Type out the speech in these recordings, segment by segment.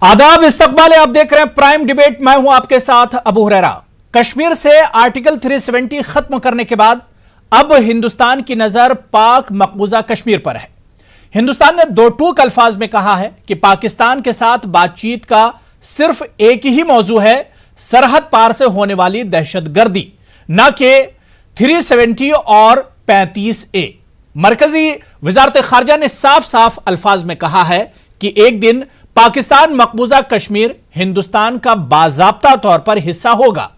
आदाब, इस्तकबाल, आप देख रहे हैं प्राइम डिबेट। मैं हूं आपके साथ अबू हुरैरा। कश्मीर से आर्टिकल 370 खत्म करने के बाद अब हिंदुस्तान की नजर पाक मकबूजा कश्मीर पर है। हिंदुस्तान ने दो टूक अल्फाज में कहा है कि पाकिस्तान के साथ बातचीत का सिर्फ एक ही मौजू है, सरहद पार से होने वाली दहशतगर्दी, न कि 370 और 35A। मरकजी वजारत खारजा ने साफ साफ अल्फाज में कहा है कि एक दिन पाकिस्तान मकबूजा कश्मीर हिंदुस्तान का बाज़ाब्ता तौर पर हिस्सा होगा।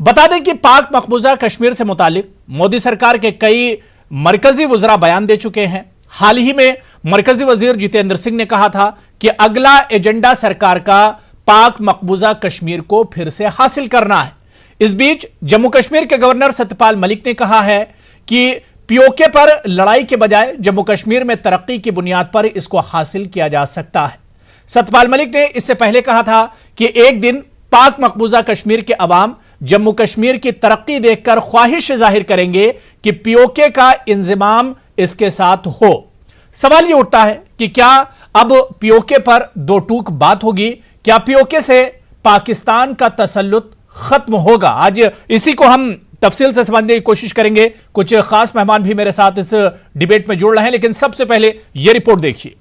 बता दें कि पाक मकबूजा कश्मीर से मुतालिक मोदी सरकार के कई मरकजी वज़रा बयान दे चुके हैं। हाल ही में मरकजी वजीर जितेंद्र सिंह ने कहा था कि अगला एजेंडा सरकार का पाक मकबूजा कश्मीर को फिर से हासिल करना है। इस बीच जम्मू कश्मीर के गवर्नर सत्यपाल मलिक ने कहा है कि पीओके पर लड़ाई के बजाय जम्मू कश्मीर में तरक्की की बुनियाद पर इसको हासिल किया जा सकता है। सत्यपाल मलिक ने इससे पहले कहा था कि एक दिन पाक मकबूजा कश्मीर के अवाम जम्मू कश्मीर की तरक्की देखकर ख्वाहिश जाहिर करेंगे कि पीओके का इंजमाम इसके साथ हो। सवाल यह उठता है कि क्या अब पीओके पर दो टूक बात होगी? क्या पीओके से पाकिस्तान का तसल्लुत खत्म होगा? आज इसी को हम तफसील से समझने की कोशिश करेंगे। कुछ खास मेहमान भी मेरे साथ इस डिबेट में जुड़ रहे हैं, लेकिन सबसे पहले यह रिपोर्ट देखिए।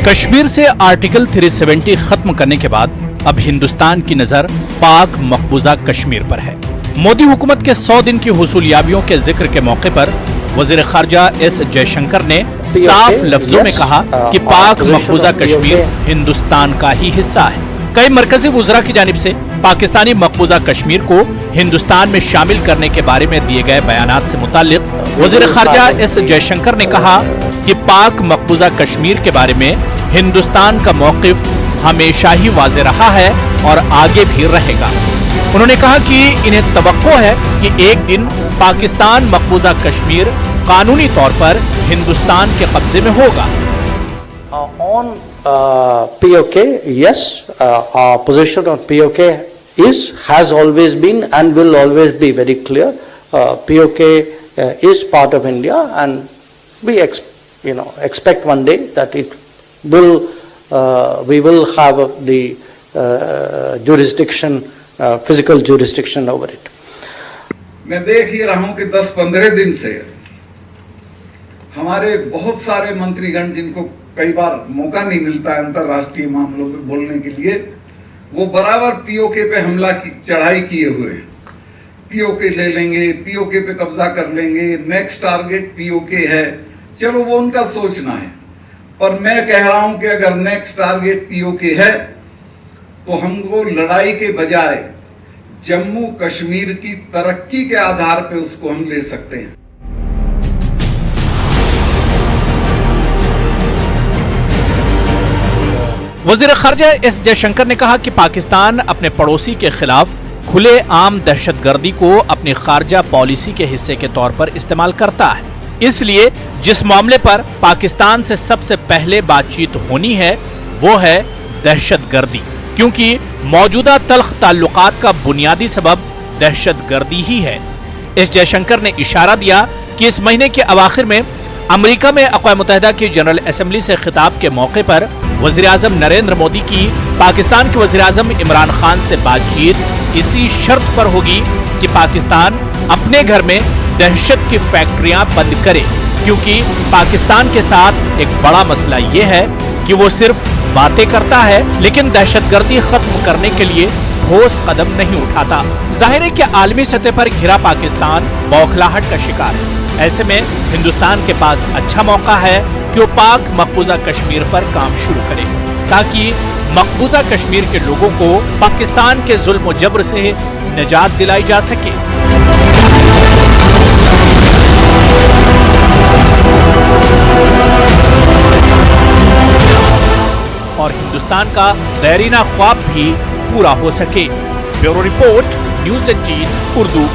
कश्मीर से आर्टिकल 370 खत्म करने के बाद अब हिंदुस्तान की नजर पाक मकबूजा कश्मीर पर है। मोदी हुकूमत के 100 दिन की हुसूलियाबियों के जिक्र के मौके पर वजीर खारजा एस जयशंकर ने साफ लफ्जों में कहा कि पाक मकबूजा कश्मीर हिंदुस्तान का ही हिस्सा है। कई मरकजी वज़रा की जानिब से पाकिस्तानी मकबूजा कश्मीर को हिंदुस्तान में शामिल करने के बारे में दिए गए बयानात से मुताल्लिक वजीर खारजा एस जयशंकर ने कहा कि पाक मकबूजा कश्मीर के बारे में हिंदुस्तान का मौकिफ हमेशा ही वाज़े रहा है और आगे भी रहेगा। उन्होंने कहा कि इन्हें तवक्को है कि एक दिन पाकिस्तान मकबूजा कश्मीर कानूनी तौर पर हिंदुस्तान के कब्जे में होगा। On POK, yes, our position on POK has always been and will always be very clear. POK is part of India, and we expect one day that we will have the jurisdiction, physical jurisdiction over it. मैं देख ही रहा हूं कि 10-15 दिन से हमारे बहुत सारे मंत्रीगण, जिनको कई बार मौका नहीं मिलता है अंतरराष्ट्रीय मामलों में बोलने के लिए, वो बराबर पीओके पे हमला की चढ़ाई किए हुए हैं। पीओके ले लेंगे, पीओके पे कब्जा कर लेंगे, नेक्स्ट टारगेट पीओके है। चलो वो उनका सोचना है, पर मैं कह रहा हूं कि अगर नेक्स्ट टारगेट पीओके है तो हमको लड़ाई के बजाय जम्मू कश्मीर की तरक्की के आधार पे उसको हम ले सकते हैं। वजीर खारजा एस जयशंकर ने कहा कि पाकिस्तान अपने पड़ोसी के खिलाफ खुले आम दहशतगर्दी को अपनी खारजा पॉलिसी के हिस्से के तौर पर इस्तेमाल करता है। इसलिए जिस मामले पर पाकिस्तान से सबसे पहले बातचीत होनी है वो है दहशतगर्दी, क्योंकि मौजूदा तल्ख ताल्लुकात का बुनियादी सबब दहशतगर्दी ही है। एस जयशंकर ने इशारा दिया कि इस महीने के अवाखिर में अमेरिका में अक़वाम मुत्तहिदा की जनरल असेंबली से खिताब के मौके पर वज़ीर आज़म नरेंद्र मोदी की पाकिस्तान के वज़ीर आज़म इमरान खान से बातचीत इसी शर्त पर होगी कि पाकिस्तान अपने घर में दहशत की फैक्ट्रियां बंद करे, क्योंकि पाकिस्तान के साथ एक बड़ा मसला ये है कि वो सिर्फ बातें करता है लेकिन दहशतगर्दी खत्म करने के लिए ठोस कदम नहीं उठाता। जाहिर है कि आलमी सतह पर घिरा पाकिस्तान बौखलाहट का शिकार है। ऐसे में हिंदुस्तान के पास अच्छा मौका है कि वो पाक मकबूजा कश्मीर पर काम शुरू करे, ताकि मकबूजा कश्मीर के लोगों को पाकिस्तान के जुल्म और जबर से निजात दिलाई जा सके। और हिंदुस्तान का दैरीना ख्वाब भी पूरा हो सके। Bureau report, news 18 Urdu.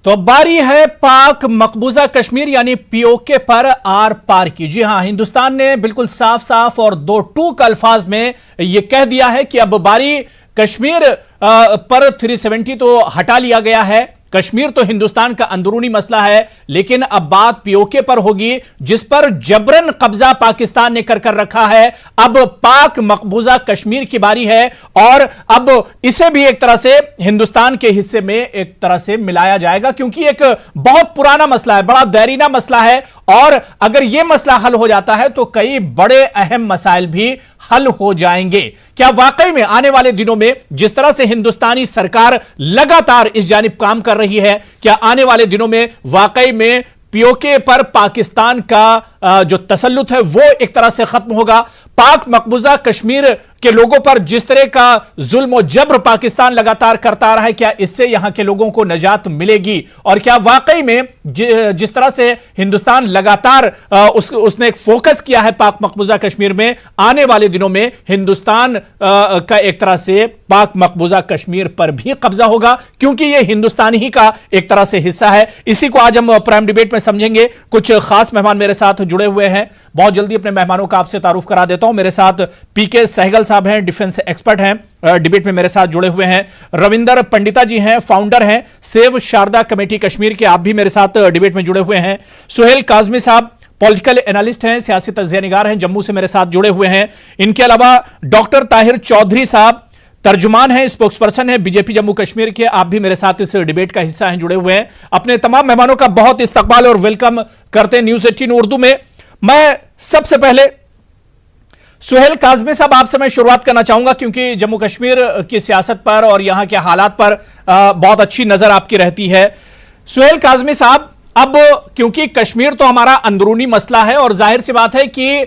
तो अब बारी है पाक मकबूजा कश्मीर यानी पीओके पर आर पार की। जी हां, हिंदुस्तान ने बिल्कुल साफ साफ और दो टूक अल्फाज में यह कह दिया है कि अब बारी कश्मीर पर 370 तो हटा लिया गया है, कश्मीर तो हिंदुस्तान का अंदरूनी मसला है, लेकिन अब बात पीओके पर होगी, जिस पर जबरन कब्जा पाकिस्तान ने कर रखा है। अब पाक मकबूजा कश्मीर की बारी है और अब इसे भी एक तरह से हिंदुस्तान के हिस्से में एक तरह से मिलाया जाएगा, क्योंकि एक बहुत पुराना मसला है, बड़ा देरीना मसला है। और अगर यह मसला हल हो जाता है तो कई बड़े अहम मसाइल भी हल हो जाएंगे। क्या वाकई में आने वाले दिनों में जिस तरह से हिंदुस्तानी सरकार लगातार इस जानिब काम कर रही है, क्या आने वाले दिनों में वाकई में पीओके पर पाकिस्तान का जो तसल्लुत है वो एक तरह से खत्म होगा? पाक मकबूजा कश्मीर के लोगों पर जिस तरह का जुल्म और जबर पाकिस्तान लगातार करता रहा है, क्या इससे यहां के लोगों को निजात मिलेगी? और क्या वाकई में जिस तरह से हिंदुस्तान लगातार उसने एक फोकस किया है पाक मकबूजा कश्मीर में, आने वाले दिनों में हिंदुस्तान का एक तरह से पाक मकबूजा कश्मीर पर भी कब्जा होगा, क्योंकि यह हिंदुस्तान ही का एक तरह से हिस्सा है। इसी को आज हम प्राइम डिबेट में समझेंगे। कुछ खास मेहमान मेरे साथ जुड़े हुए हैं। बहुत जल्दी अपने मेहमानों का आपसे तारुफ करा देता हूं। मेरे साथ पीके सहगल साहब हैं, डिफेंस एक्सपर्ट हैं, डिबेट में मेरे साथ जुड़े हुए हैं। रविंदर पंडिता जी हैं, फाउंडर हैं सेव शारदा कमेटी कश्मीर के, आप भी मेरे साथ डिबेट में जुड़े हुए हैं। सुहेल काजमी साहब पॉलिटिकल एनालिस्ट हैं, सियासी तज्जिया निगार हैं, जम्मू से मेरे साथ जुड़े हुए हैं। इनके अलावा डॉक्टर ताहिर चौधरी साहब तर्जुमान हैं, स्पोक्सपर्सन हैं बीजेपी जम्मू कश्मीर के, आप भी मेरे साथ इस डिबेट का हिस्सा हैं, जुड़े हुए हैं। अपने तमाम मेहमानों का बहुत इस्तकबाल और वेलकम करते हैं न्यूज 18 उर्दू में। मैं सबसे पहले सुहेल काजमी साहब आपसे मैं शुरुआत करना चाहूंगा, क्योंकि जम्मू कश्मीर की सियासत पर और यहां के हालात पर बहुत अच्छी नजर आपकी रहती है। सुहेल काजमी साहब, अब क्योंकि कश्मीर तो हमारा अंदरूनी मसला है और जाहिर सी बात है कि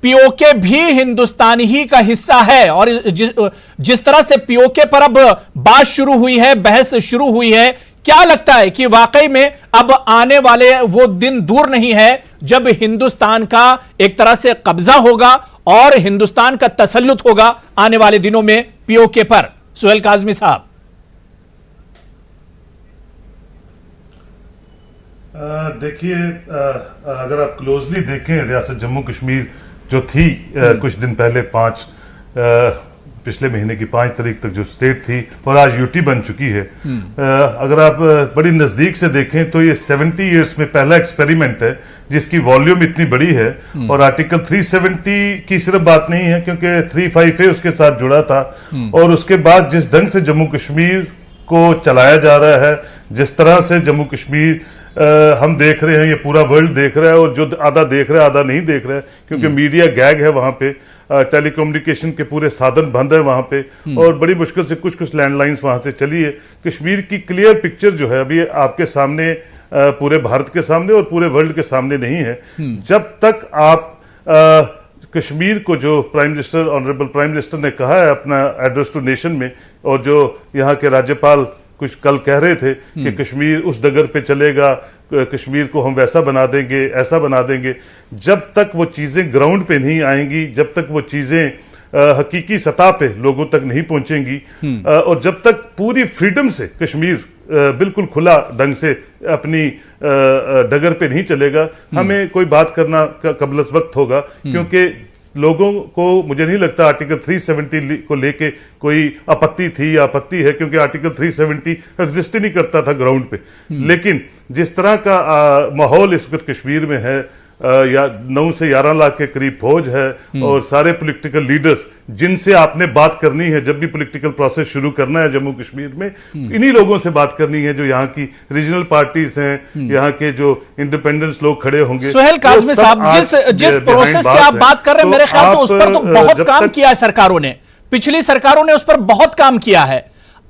पीओके भी हिंदुस्तान ही का हिस्सा है, और जिस तरह से पीओके पर अब बात शुरू हुई है, बहस शुरू हुई है, क्या लगता है कि वाकई में अब आने वाले वो दिन दूर नहीं है जब हिंदुस्तान का एक तरह से कब्जा होगा और हिंदुस्तान का तसल्लुत होगा आने वाले दिनों में पीओके पर? सुहेल काजमी साहब। देखिए, अगर आप क्लोजली देखें, रियासत जम्मू कश्मीर जो थी कुछ दिन पहले पिछले महीने की 5 तारीख तक जो स्टेट थी, और आज यूटी बन चुकी है। अगर आप बड़ी नजदीक से देखें तो ये 70 इयर्स में पहला एक्सपेरिमेंट है जिसकी वॉल्यूम इतनी बड़ी है। और आर्टिकल 370 की सिर्फ बात नहीं है, क्योंकि 35A उसके साथ जुड़ा था। और उसके बाद जिस ढंग से जम्मू कश्मीर को चलाया जा रहा है, जिस तरह से जम्मू कश्मीर हम देख रहे हैं, ये पूरा वर्ल्ड देख रहा है, और जो आधा देख रहा है आधा नहीं देख रहा है, क्योंकि मीडिया गैग है वहां पे, टेलीकम्युनिकेशन के पूरे साधन बंद है वहां पे, और बड़ी मुश्किल से कुछ लैंडलाइंस वहां से चली है। कश्मीर की क्लियर पिक्चर जो है अभी आपके सामने, पूरे भारत के सामने और पूरे वर्ल्ड के सामने नहीं है। जब तक आप कश्मीर को, जो prime minister, honourable prime minister ने कहा है अपना एड्रेस टू नेशन में, और जो यहाँ के राज्यपाल कुछ कल कह रहे थे कि कश्मीर उस डगर पे चलेगा, कश्मीर को हम वैसा बना देंगे, ऐसा बना देंगे, जब तक वो चीजें ग्राउंड पे नहीं आएंगी, जब तक वो चीजें हकीकी सतह पे लोगों तक नहीं पहुंचेंगी, और जब तक पूरी फ्रीडम से कश्मीर बिल्कुल खुला ढंग से अपनी डगर पे नहीं चलेगा, हमें कोई बात करना कबलस वक्त होगा। क्योंकि लोगों को, मुझे नहीं लगता आर्टिकल 370 को लेके कोई आपत्ति थी या आपत्ति है, क्योंकि आर्टिकल 370 एग्जिस्ट ही नहीं करता था ग्राउंड पे। लेकिन जिस तरह का माहौल इस वक्त कश्मीर में है, या 9 से 11 लाख के करीब फौज है, और सारे पॉलिटिकल लीडर्स जिनसे आपने बात करनी है जब भी पॉलिटिकल प्रोसेस शुरू करना है जम्मू कश्मीर में, इन्हीं लोगों से बात करनी है, जो यहाँ की रीजनल पार्टीज हैं, यहाँ के जो इंडिपेंडेंस लोग खड़े होंगे। सुहेल काजमी साहब, जिस प्रोसेस की आप बात कर रहे हैं, मेरे ख्याल से उस पर तो बहुत काम किया है सरकारों ने, पिछली सरकारों ने उस पर बहुत काम किया है।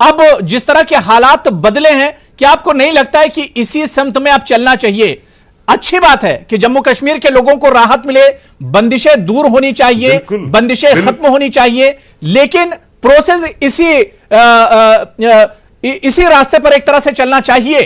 अब जिस तरह के हालात बदले हैं, क्या आपको नहीं लगता है कि इसी समत में आप चलना चाहिए? अच्छी बात है कि जम्मू कश्मीर के लोगों को राहत मिले, बंदिशें दूर होनी चाहिए, बंदिशें खत्म होनी चाहिए, लेकिन प्रोसेस इसी रास्ते पर एक तरह से चलना चाहिए।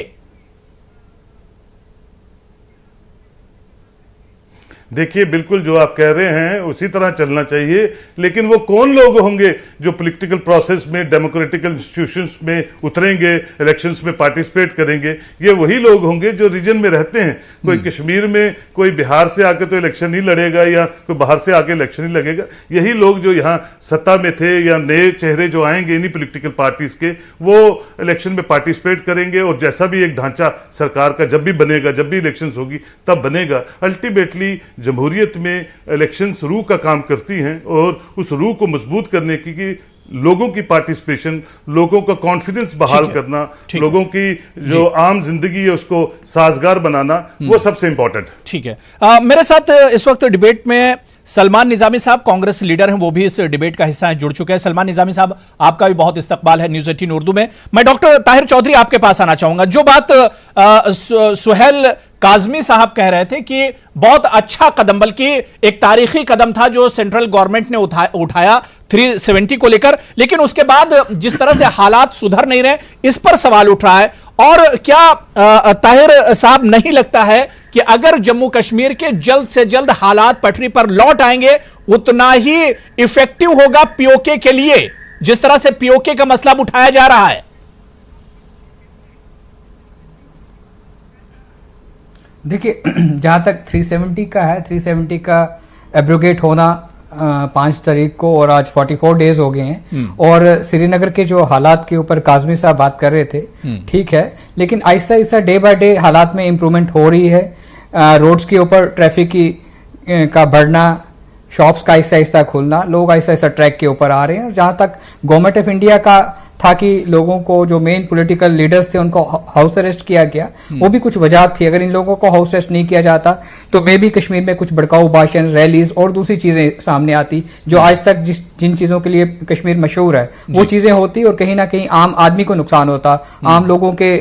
देखिए बिल्कुल जो आप कह रहे हैं उसी तरह चलना चाहिए, लेकिन वो कौन लोग होंगे जो पॉलिटिकल प्रोसेस में, डेमोक्रेटिक इंस्टीट्यूशंस में उतरेंगे, इलेक्शंस में पार्टिसिपेट करेंगे? ये वही लोग होंगे जो रीजन में रहते हैं। कोई कश्मीर में, कोई बिहार से आके तो इलेक्शन नहीं लड़ेगा या कोई बाहर से आके इलेक्शन नहीं लगेगा। यही लोग जो यहाँ सत्ता में थे या नए चेहरे जो आएंगे इन्हीं पॉलिटिकल पार्टीज के, वो इलेक्शन में पार्टिसिपेट करेंगे और जैसा भी एक ढांचा सरकार का जब भी बनेगा, जब भी इलेक्शंस होगी तब बनेगा। अल्टीमेटली जमहूरियत में इलेक्शंस रूह का काम करती हैं और उस रूह को मजबूत करने की लोगों की पार्टिसिपेशन, लोगों का कॉन्फिडेंस बहाल करना, लोगों की जो आम जिंदगी है उसको साजगार बनाना, वो सबसे इंपॉर्टेंट है। ठीक है। मेरे साथ इस वक्त डिबेट में सलमान निजामी साहब, कांग्रेस लीडर हैं, वो भी इस डिबेट का हिस्सा हैं, जुड़ चुके हैं। सलमान निजामी साहब, आपका भी बहुत इस्तकबाल है न्यूज़ 18 उर्दू में। मैं डॉक्टर ताहिर चौधरी आपके पास आना चाहूंगा। जो बात सुहेल काजमी साहब कह रहे थे कि बहुत अच्छा कदम, बल्कि एक तारीखी कदम था जो सेंट्रल गवर्नमेंट ने उठाया 370 को लेकर, लेकिन उसके बाद जिस तरह से हालात सुधर नहीं रहे, इस पर सवाल उठ रहा है। और क्या ताहिर साहब नहीं लगता है कि अगर जम्मू कश्मीर के जल्द से जल्द हालात पटरी पर लौट आएंगे, उतना ही इफेक्टिव होगा पीओके के लिए, जिस तरह से पीओके का मसला उठाया जा रहा है? देखिए, जहां तक 370 का है, 370 का एब्रोगेट होना 5 तारीख को, और आज 44 डेज हो गए हैं। और श्रीनगर के जो हालात के ऊपर काजमी साहब बात कर रहे थे, ठीक है, लेकिन Aahista Aahista day by day हालात में इंप्रूवमेंट हो रही है। रोड्स के ऊपर ट्रैफिक का बढ़ना, शॉप्स का आहिस्ता आहिस्ता खुलना, लोग आहिस्ता आहिस्ता ट्रैक के ऊपर आ रहे हैं। और जहां तक गवर्नमेंट ऑफ इंडिया का था कि लोगों को, जो मेन पॉलिटिकल लीडर्स थे, उनको हाउस अरेस्ट किया गया, वो भी कुछ वजह थी। अगर इन लोगों को हाउस अरेस्ट नहीं किया जाता तो मे भी कश्मीर में कुछ भड़काऊ भाषण, रैलीज और दूसरी चीजें सामने आती, जो आज तक जिन चीजों के लिए कश्मीर मशहूर है, वो चीजें होती और कहीं ना कहीं आम आदमी को नुकसान होता, आम लोगों के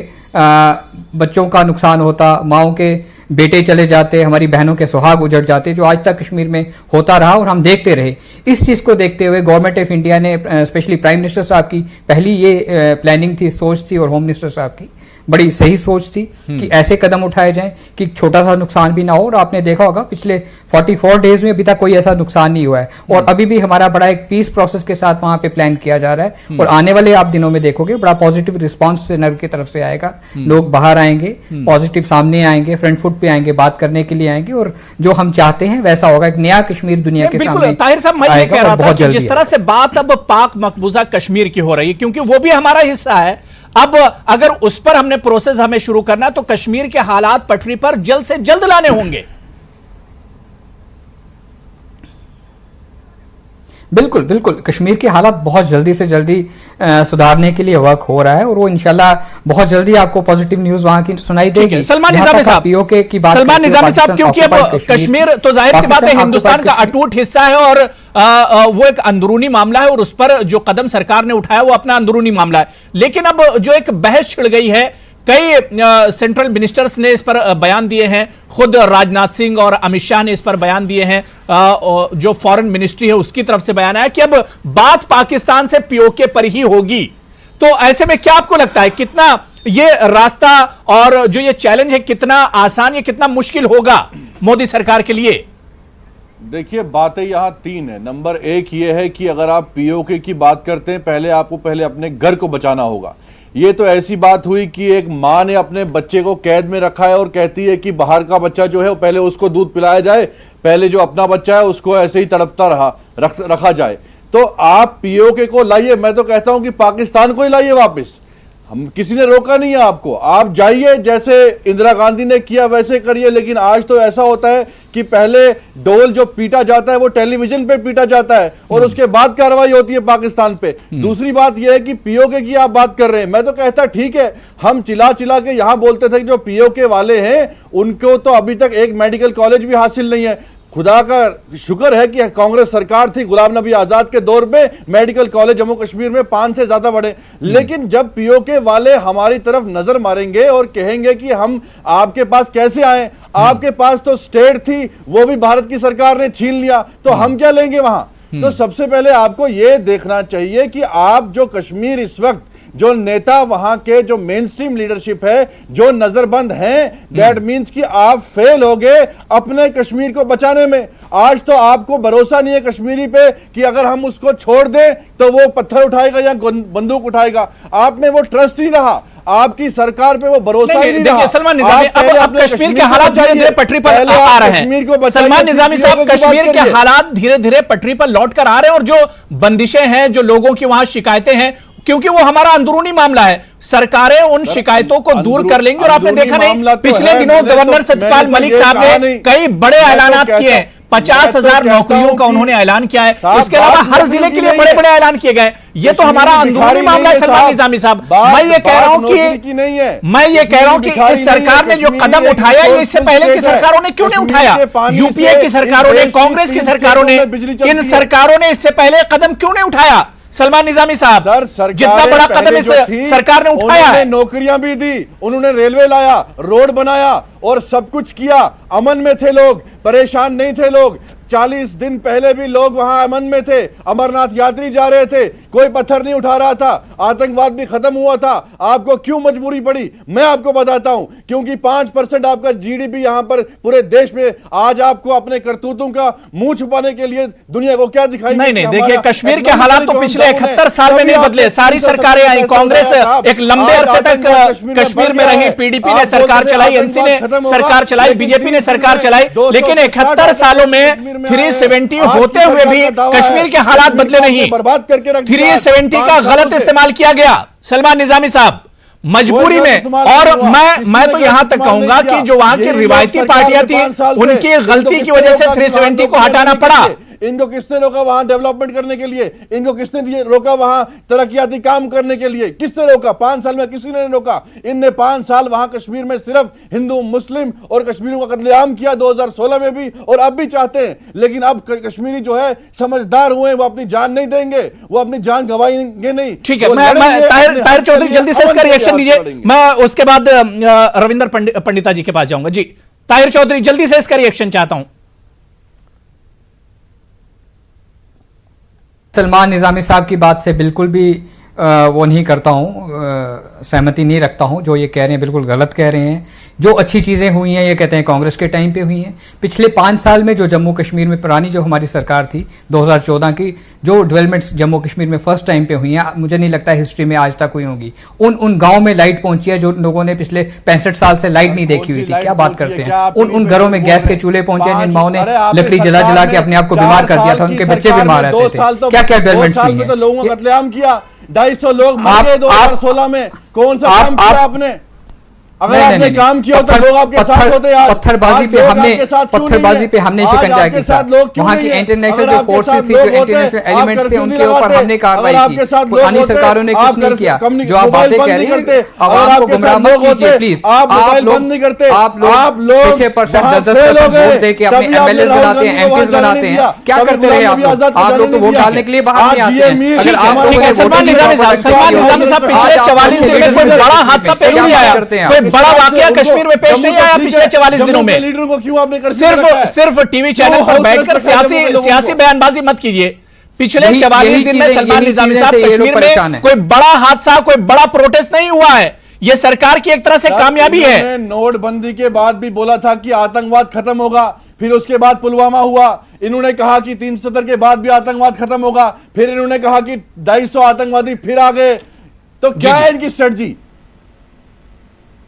बच्चों का नुकसान होता, माओ के बेटे चले जाते, हमारी बहनों के सुहाग उजड़ जाते, जो आज तक कश्मीर में होता रहा और हम देखते रहे। इस चीज को देखते हुए गवर्नमेंट ऑफ इंडिया ने, स्पेशली प्राइम मिनिस्टर साहब की पहली ये प्लानिंग थी, सोच थी, और होम मिनिस्टर साहब की बड़ी सही सोच थी कि ऐसे कदम उठाए जाएं कि छोटा सा नुकसान भी ना हो। और आपने देखा होगा पिछले 44 डेज में अभी तक कोई ऐसा नुकसान नहीं हुआ है, और अभी भी हमारा बड़ा एक पीस प्रोसेस के साथ वहां पे प्लान किया जा रहा है। और आने वाले आप दिनों में देखोगे बड़ा पॉजिटिव रिस्पांस श्रीनगर की तरफ से आएगा, लोग बाहर आएंगे, पॉजिटिव सामने आएंगे, फ्रंट फुट पे आएंगे, बात करने के लिए आएंगे, और जो हम चाहते हैं वैसा होगा, एक नया कश्मीर दुनिया के सामने। ताहिर साहब, मैं ये कह रहा था कि जिस तरह से बात अब पाक मकबूजा कश्मीर की हो रही है, क्योंकि वो भी हमारा हिस्सा है, अब अगर उस पर हमने प्रोसेस हमें शुरू करना है तो कश्मीर के हालात पटरी पर जल्द से जल्द लाने होंगे। बिल्कुल बिल्कुल, कश्मीर के हालात बहुत जल्दी से जल्दी सुधारने के लिए वर्क हो रहा है, और वो इंशाल्लाह बहुत जल्दी आपको पॉजिटिव न्यूज वहां की सुनाई देगी। सलमान निजामी साहब, पीओके की बात, सलमान निजामी साहब, क्योंकि अब कश्मीर तो जाहिर सी बात है हिंदुस्तान का अटूट हिस्सा है, और वो एक अंदरूनी मामला है, और उस पर जो कदम सरकार ने उठाया वो अपना अंदरूनी मामला है। लेकिन अब जो एक बहस छिड़ गई है, कई सेंट्रल मिनिस्टर्स ने इस पर बयान दिए हैं, खुद राजनाथ सिंह और अमित शाह ने इस पर बयान दिए हैं, जो फॉरेन मिनिस्ट्री है उसकी तरफ से बयान आया कि अब बात पाकिस्तान से पीओके पर ही होगी। तो ऐसे में क्या आपको लगता है, कितना ये रास्ता और जो ये चैलेंज है, कितना आसान या कितना मुश्किल होगा मोदी सरकार के लिए? देखिए, बातें यहां 3 है। नंबर 1 ये है कि अगर आप पीओके की बात करते हैं, पहले आपको अपने घर को बचाना होगा। ये तो ऐसी बात हुई कि एक माँ ने अपने बच्चे को कैद में रखा है और कहती है कि बाहर का बच्चा जो है वो पहले उसको दूध पिलाया जाए, पहले जो अपना बच्चा है उसको ऐसे ही तड़पता रखा जाए। तो आप पीओके को लाइए, मैं तो कहता हूं कि पाकिस्तान को ही लाइए वापस। हम किसी ने रोका नहीं है आपको, आप जाइए, जैसे इंदिरा गांधी ने किया वैसे करिए। लेकिन आज तो ऐसा होता है कि पहले डोल जो पीटा जाता है वो टेलीविजन पे पीटा जाता है और उसके बाद कार्रवाई होती है पाकिस्तान पे। दूसरी बात यह है कि पीओके की आप बात कर रहे हैं, मैं तो कहता ठीक है, हम चिल्ला चिल्ला के यहां बोलते थे कि जो पीओके वाले हैं उनको तो अभी तक एक मेडिकल कॉलेज भी हासिल नहीं है। खुदा का शुक्र है कि कांग्रेस सरकार थी गुलाम नबी आजाद के दौर में, मेडिकल कॉलेज जम्मू कश्मीर में 5 से ज्यादा बढ़े। लेकिन जब पीओके वाले हमारी तरफ नजर मारेंगे और कहेंगे कि हम आपके पास कैसे आए, आपके पास तो स्टेट थी वो भी भारत की सरकार ने छीन लिया, तो हम क्या लेंगे वहां। तो सबसे पहले आपको यह देखना चाहिए कि आप जो कश्मीर इस वक्त जो नेता वहां के जो मेन स्ट्रीम लीडरशिप है जो नजरबंद हैं, दैट मीन्स कि आप फेल हो गए अपने कश्मीर को बचाने में। आज तो आपको भरोसा नहीं है कश्मीरी पे कि अगर हम उसको छोड़ दें तो वो पत्थर उठाएगा या बंदूक उठाएगा। आप में वो ट्रस्ट नहीं रहा, आपकी सरकार पे वो भरोसा ही नहीं रहा। सलमान निजामी, अब कश्मीर के हालात धीरे धीरे पटरी पर आ रहे हैं। सलमान निजामी साहब, कश्मीर के हालात धीरे धीरे पटरी पर लौट कर आ रहे हैं और जो बंदिशें हैं, जो लोगों की वहां शिकायतें हैं, क्योंकि वो हमारा अंदरूनी मामला है, सरकारें उन शिकायतों को दूर कर लेंगी। और आपने देखा नहीं, पिछले दिनों गवर्नर सत्यपाल मलिक साहब ने कई बड़े ऐलानात किए हैं, 50,000 नौकरियों का उन्होंने ऐलान किया है। इसके अलावा हर जिले के लिए बड़े बड़े ऐलान किए गए। ये तो हमारा अंदरूनी मामला है सलमान निजामी साहब। मैं ये कह रहा हूं कि इस सरकार ने जो कदम उठाया, ये इससे पहले की सरकारों ने क्यों नहीं उठाया? यूपीए की सरकारों ने, कांग्रेस की सरकारों ने, इन सरकारों ने इससे पहले कदम क्यों नहीं उठाया? सलमान निजामी साहब, जितना बड़ा कदम इस सरकार ने उठाया है, नौकरियां भी दी, उन्होंने रेलवे लाया, रोड बनाया और सब कुछ किया। अमन में थे लोग, परेशान नहीं थे लोग। 40 दिन पहले भी लोग वहां अमन में थे, अमरनाथ यात्री जा रहे थे, कोई पत्थर नहीं उठा रहा था, आतंकवाद भी खत्म हुआ था। आपको क्यों मजबूरी पड़ी? मैं आपको बताता हूं, क्योंकि 5% आपका जीडीपी यहां पर पूरे देश में। आज आपको अपने करतूतों का मुंह छुपाने के लिए दुनिया को क्या दिखाई? नहीं, देखिए, कश्मीर के हालात तो पिछले 71 साल में नहीं बदले। सारी सरकारें आई, कांग्रेस एक लंबे अरसे तक कश्मीर में रही, पीडीपी ने सरकार चलाई, एनसी ने सरकार चलाई, बीजेपी ने सरकार चलाई, लेकिन 71 सालों में 370 होते हुए भी कश्मीर के हालात बदले नहीं। बर्बाद करके रख 370 का गलत इस्तेमाल किया गया सलमान निजामी साहब, मजबूरी में। और मैं तो यहां तक कहूंगा कि जो वहां की रिवायती पार्टियां थी, उनकी गलती की वजह से 370 को हटाना पड़ा। इनको किसने रोका वहां डेवलपमेंट करने के लिए? इनको किसने रोका वहां तरक्याती काम करने के लिए? किसने रोका? 5 साल में किसी ने नहीं रोका। इनने 5 साल वहां कश्मीर में सिर्फ हिंदू, मुस्लिम और कश्मीरियों का कत्लेआम किया, 2016 में भी और अब भी चाहते हैं। लेकिन अब कश्मीरी जो है समझदार हुए, वो अपनी जान नहीं देंगे, वो अपनी जान गंवाएंगे नहीं। ठीक है, मैं ताहिर चौधरी जल्दी से इसका रिएक्शन दीजिए, मैं उसके बाद रविंदर पंडिता जी के पास जाऊंगा। जी ताहिर चौधरी, जल्दी से इसका रिएक्शन चाहता हूं। सलमान निजामी साहब की बात से बिल्कुल भी वो नहीं करता हूं, सहमति नहीं रखता हूं। जो ये कह रहे हैं बिल्कुल गलत कह रहे हैं। जो अच्छी चीजें हुई हैं, ये कहते हैं कांग्रेस के टाइम पे हुई हैं। पिछले 5 साल में जो जम्मू कश्मीर में पुरानी जो हमारी सरकार थी 2014 की, जो डेवलपमेंट्स जम्मू कश्मीर में फर्स्ट टाइम पे हुई हैं, मुझे नहीं लगता हिस्ट्री में आज तक हुई होंगी। उन गांव में लाइट पहुंची है जो लोगों ने पिछले 65 साल से लाइट नहीं देखी हुई थी। क्या बात करते हैं? उन घरों में गैस के चूल्हे पहुंचे जिन माओ ने लकड़ी जला जला के अपने आप को बीमार कर दिया था, उनके बच्चे बीमार रहते थे। क्या क्या डेवलपमेंट्स हुई है? लोगों का कत्लेआम किया, 250 लोग मर गए 2016 में। कौन सा काम किया आपने? अगर आपने काम किया तो लोग आपके साथ होते यार। पत्थरबाजी पे हमने शिकंजा की साथ वहां की इंटरनेशनल जो फोर्सेस थी, जो इंटरनेशनल एलिमेंट्स थे, उनके ऊपर हमने कार्रवाई की। पुरानी सरकारों ने कुछ नहीं किया। जो आप बातें कह रहे हैं, आवाम को गुमराह मत कीजिए प्लीज। आप लोग 6% 10% वोट दे के अपने एमएलए बनाते हैं, एमपीज बनाते हैं। क्या करते रहे आप लोग? तो वोट डालने के लिए बाहर नहीं आते हैं। अगर आप सलमान निजामी साहब, पिछले 44 दिन में कोई बड़ा हादसा पेश नहीं आया, बड़ा वाकया कश्मीर में पेश नहीं आया पिछले 44 दिनों में। लीडरों को क्यों आपने सिर्फ टीवी चैनल पर बैठकर सियासी बयानबाजी मत कीजिए। पिछले 44 दिन में सलमान निजामी साहब, कश्मीर में कोई बड़ा हादसा, कोई बड़ा प्रोटेस्ट नहीं हुआ है। यह सरकार की एक तरह से कामयाबी है। नोटबंदी के बाद भी बोला था कि आतंकवाद खत्म होगा, फिर उसके बाद पुलवामा हुआ। इन्होंने कहा कि 370 के बाद भी आतंकवाद खत्म होगा, फिर इन्होंने कहा कि 250 आतंकवादी फिर आ गए। तो क्या है इनकी स्ट्रेटजी?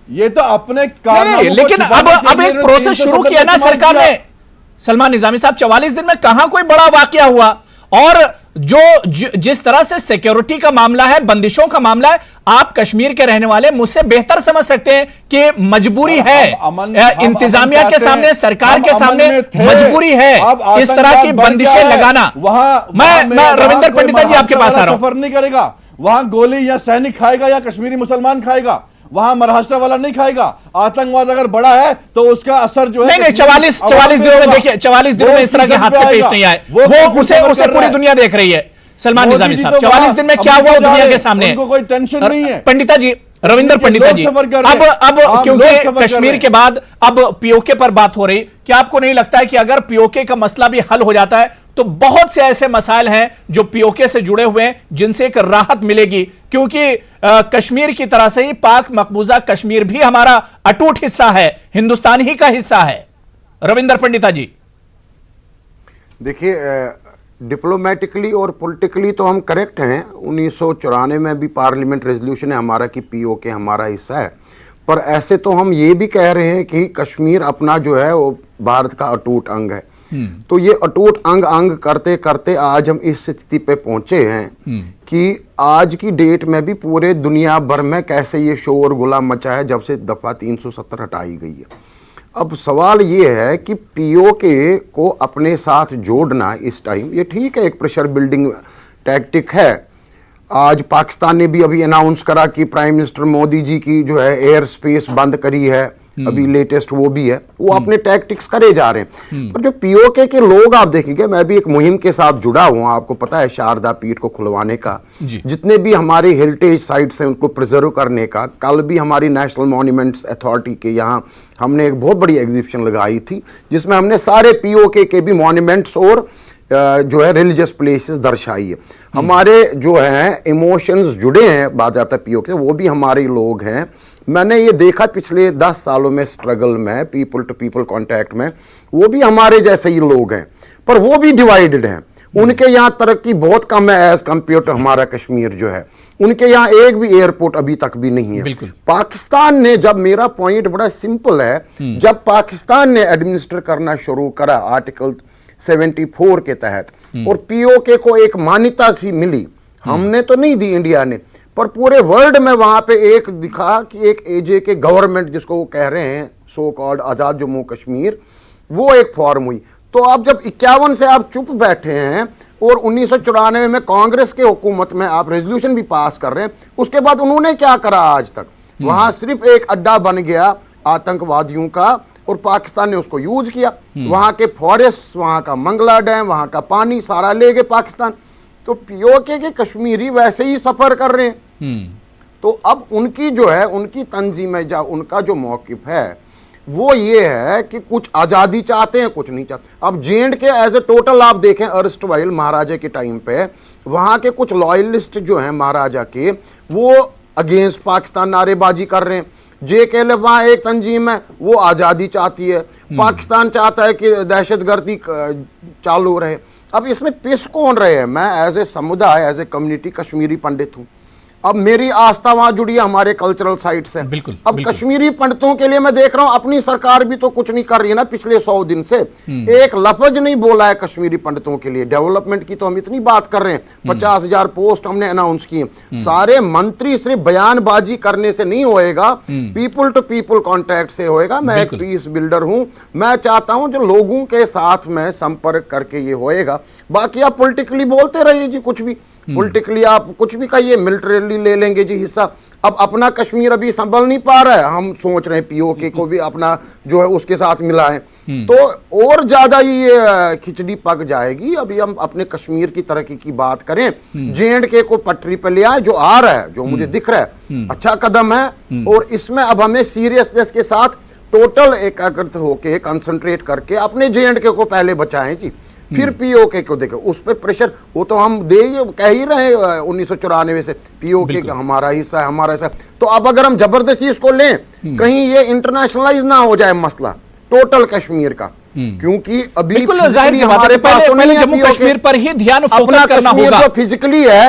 ये तो अपने नहीं, लेकिन अब एक प्रोसेस शुरू किया ना सरकार ने। सलमान निजामी साहब, 44 दिन में कहां कोई बड़ा वाकया हुआ? और जिस तरह से सिक्योरिटी का मामला है, बंदिशों का मामला है, आप कश्मीर के रहने वाले मुझसे बेहतर समझ सकते हैं कि मजबूरी है, इंतजामिया के सामने, सरकार के सामने मजबूरी है इस तरह की बंदिशें लगाना। मैं रविंदर पंडिता जी आपके पास आ रहा हूं। सफर नहीं करेगा वहां, गोली या सैनिक खाएगा या कश्मीरी मुसलमान खाएगा, वहां महाराष्ट्र वाला नहीं खाएगा। आतंकवाद अगर बड़ा है तो उसका असर जो है नहीं 44 दिनों में देखिए, 44 दिनों में इस तरह के हादसे पेश नहीं आए। वो उसे पूरी दुनिया देख रही है। सलमान निजामी साहब, 44 दिन में क्या हुआ दुनिया के सामने? कोई टेंशन नहीं है। पंडिता जी, रविंदर पंडिता जी, अब क्योंकि कश्मीर के बाद अब पीओके पर बात हो रही, क्या आपको नहीं लगता है कि अगर पीओके का मसला भी हल हो जाता है तो बहुत से ऐसे मसाइल हैं जो पीओके से जुड़े हुए हैं जिनसे एक राहत मिलेगी, क्योंकि कश्मीर की तरह से ही पाक मकबूजा कश्मीर भी हमारा अटूट हिस्सा है, हिंदुस्तान ही का हिस्सा है। रविंदर पंडिता जी, देखिए, डिप्लोमेटिकली और पॉलिटिकली तो हम करेक्ट हैं। 1994 में भी पार्लियामेंट रेजोल्यूशन है हमारा कि पीओके हमारा हिस्सा है, पर ऐसे तो हम ये भी कह रहे हैं कि कश्मीर अपना जो है वो भारत का अटूट अंग है। तो ये अटूट अंग करते करते आज हम इस स्थिति पे पहुंचे हैं कि आज की डेट में भी पूरे दुनिया भर में कैसे ये शोर गुला मचा है जब से दफा 370 हटाई गई है। अब सवाल ये है कि पीओके को अपने साथ जोड़ना इस टाइम ये ठीक है, एक प्रेशर बिल्डिंग टैक्टिक है। आज पाकिस्तान ने भी अभी अनाउंस करा कि प्राइम मिनिस्टर मोदी जी की जो है एयर स्पेस बंद करी है, अभी लेटेस्ट वो भी है, वो अपने टैक्टिक्स करे जा रहे हैं। पर जो पीओके के लोग आप देखेंगे, मैं भी एक मुहिम के साथ जुड़ा हुआ, आपको पता है, शारदा पीठ को खुलवाने का, जितने भी हमारे हेरिटेज साइट्स हैं उनको प्रिजर्व करने का। कल भी हमारी नेशनल मॉन्यूमेंट्स अथॉरिटी के यहाँ हमने एक बहुत बड़ी एग्जीबिशन लगाई थी जिसमें हमने सारे पीओके के भी मॉन्यूमेंट्स और जो है रिलीजियस प्लेसेस दर्शाई है। हमारे जो हैं इमोशंस जुड़े हैं बाज़ाब्ता पीओके, वो भी हमारे लोग हैं। मैंने ये देखा पिछले 10 सालों में स्ट्रगल में, पीपल टू पीपल कांटेक्ट में, वो भी हमारे जैसे ही लोग हैं, पर वो भी डिवाइडेड हैं। उनके यहाँ तरक्की बहुत कम है एज कंपेयर टू हमारा कश्मीर जो है। उनके यहाँ एक भी एयरपोर्ट अभी तक भी नहीं है। पाकिस्तान ने, जब, मेरा पॉइंट बड़ा सिंपल है, जब पाकिस्तान ने एडमिनिस्टर करना शुरू करा आर्टिकल 74 के तहत और पीओके को एक मान्यता सी मिली, हमने तो नहीं दी इंडिया ने, पर पूरे वर्ल्ड में वहां पे एक दिखा कि एक एजे के गवर्नमेंट जिसको वो कह रहे हैं सो कॉल्ड आजाद जम्मू कश्मीर, वो एक फॉर्म हुई। तो अब जब 51 से आप चुप बैठे हैं और 1994 में कांग्रेस के हुकूमत में आप रेजोल्यूशन भी पास कर रहे हैं, उसके बाद उन्होंने क्या करा आज तक? वहां सिर्फ एक अड्डा बन गया आतंकवादियों का और पाकिस्तान ने उसको यूज किया। वहां के फॉरेस्ट, वहां का मंगला डैम, वहां का पानी सारा ले गए पाकिस्तान। तो पीओके के कश्मीरी वैसे ही सफर कर रहे हैं। तो अब उनकी जो है, उनकी तंजीम है, उनका जो मौकिफ है वो ये है कि कुछ आज़ादी चाहते हैं, कुछ नहीं चाहते। अब जेएंड के एज ए टोटल आप देखें, अर्स्टवाइल महाराजा के टाइम पे वहां के कुछ लॉयलिस्ट जो हैं महाराजा के, वो अगेंस्ट पाकिस्तान नारेबाजी कर रहे हैं। JK वहां एक तंजीम है, वो आज़ादी चाहती है, पाकिस्तान चाहता है कि दहशतगर्दी चालू रहे। अब इसमें पिस कौन रहे हैं? मैं एज ए समुदाय, एज ए कम्युनिटी कश्मीरी पंडित हूँ। अब मेरी आस्था वहां जुड़ी है हमारे कल्चरल साइट से। अब कश्मीरी पंडितों के लिए मैं देख रहा हूं अपनी सरकार भी तो कुछ नहीं कर रही है ना। पिछले 100 दिन से एक लफ्ज नहीं बोला है कश्मीरी पंडितों के लिए। डेवलपमेंट की तो हम इतनी बात कर रहे हैं, 50,000 पोस्ट हमने अनाउंस किए। सारे मंत्री सिर्फ बयानबाजी करने से नहीं होएगा, पीपल टू पीपल कॉन्टैक्ट से होएगा। मैं एक पीस बिल्डर हूं, मैं चाहता हूं जो लोगों के साथ में संपर्क करके ये होएगा। बाकी आप पॉलिटिकली बोलते रहिए जी, कुछ भी पॉलिटिकली आप कुछ भी कहिए, मिलिट्रीली ले लेंगे जी हिस्सा। अब अपना कश्मीर अभी संभल नहीं पा रहा है, हम सोच रहे हैं पीओके को भी अपना जो है उसके साथ मिलाएं, तो और ज्यादा ये खिचड़ी पक जाएगी। अभी हम अपने कश्मीर की तरक्की की बात करें, JNK को पटरी पे ले आए, जो आ रहा है, जो मुझे दिख रहा है अच्छा कदम है। और इसमें अब हमें सीरियसनेस के साथ टोटल एकाग्रत होके कंसंट्रेट करके अपने JNK को पहले बचाएं जी, फिर पीओके को देखो। उस पर प्रेशर वो तो हम कह ही रहे 1994 से पीओके का हमारा हिस्सा है, हमारा हिस्सा। तो अब अगर हम जबरदस्ती इसको लें, कहीं ये इंटरनेशनलाइज ना हो जाए मसला टोटल कश्मीर का, क्योंकि अभी बिल्कुल जाहिर सी बात है, पहले जम्मू कश्मीर पर ही ध्यान फोकस करना होगा। जो फिजिकली है,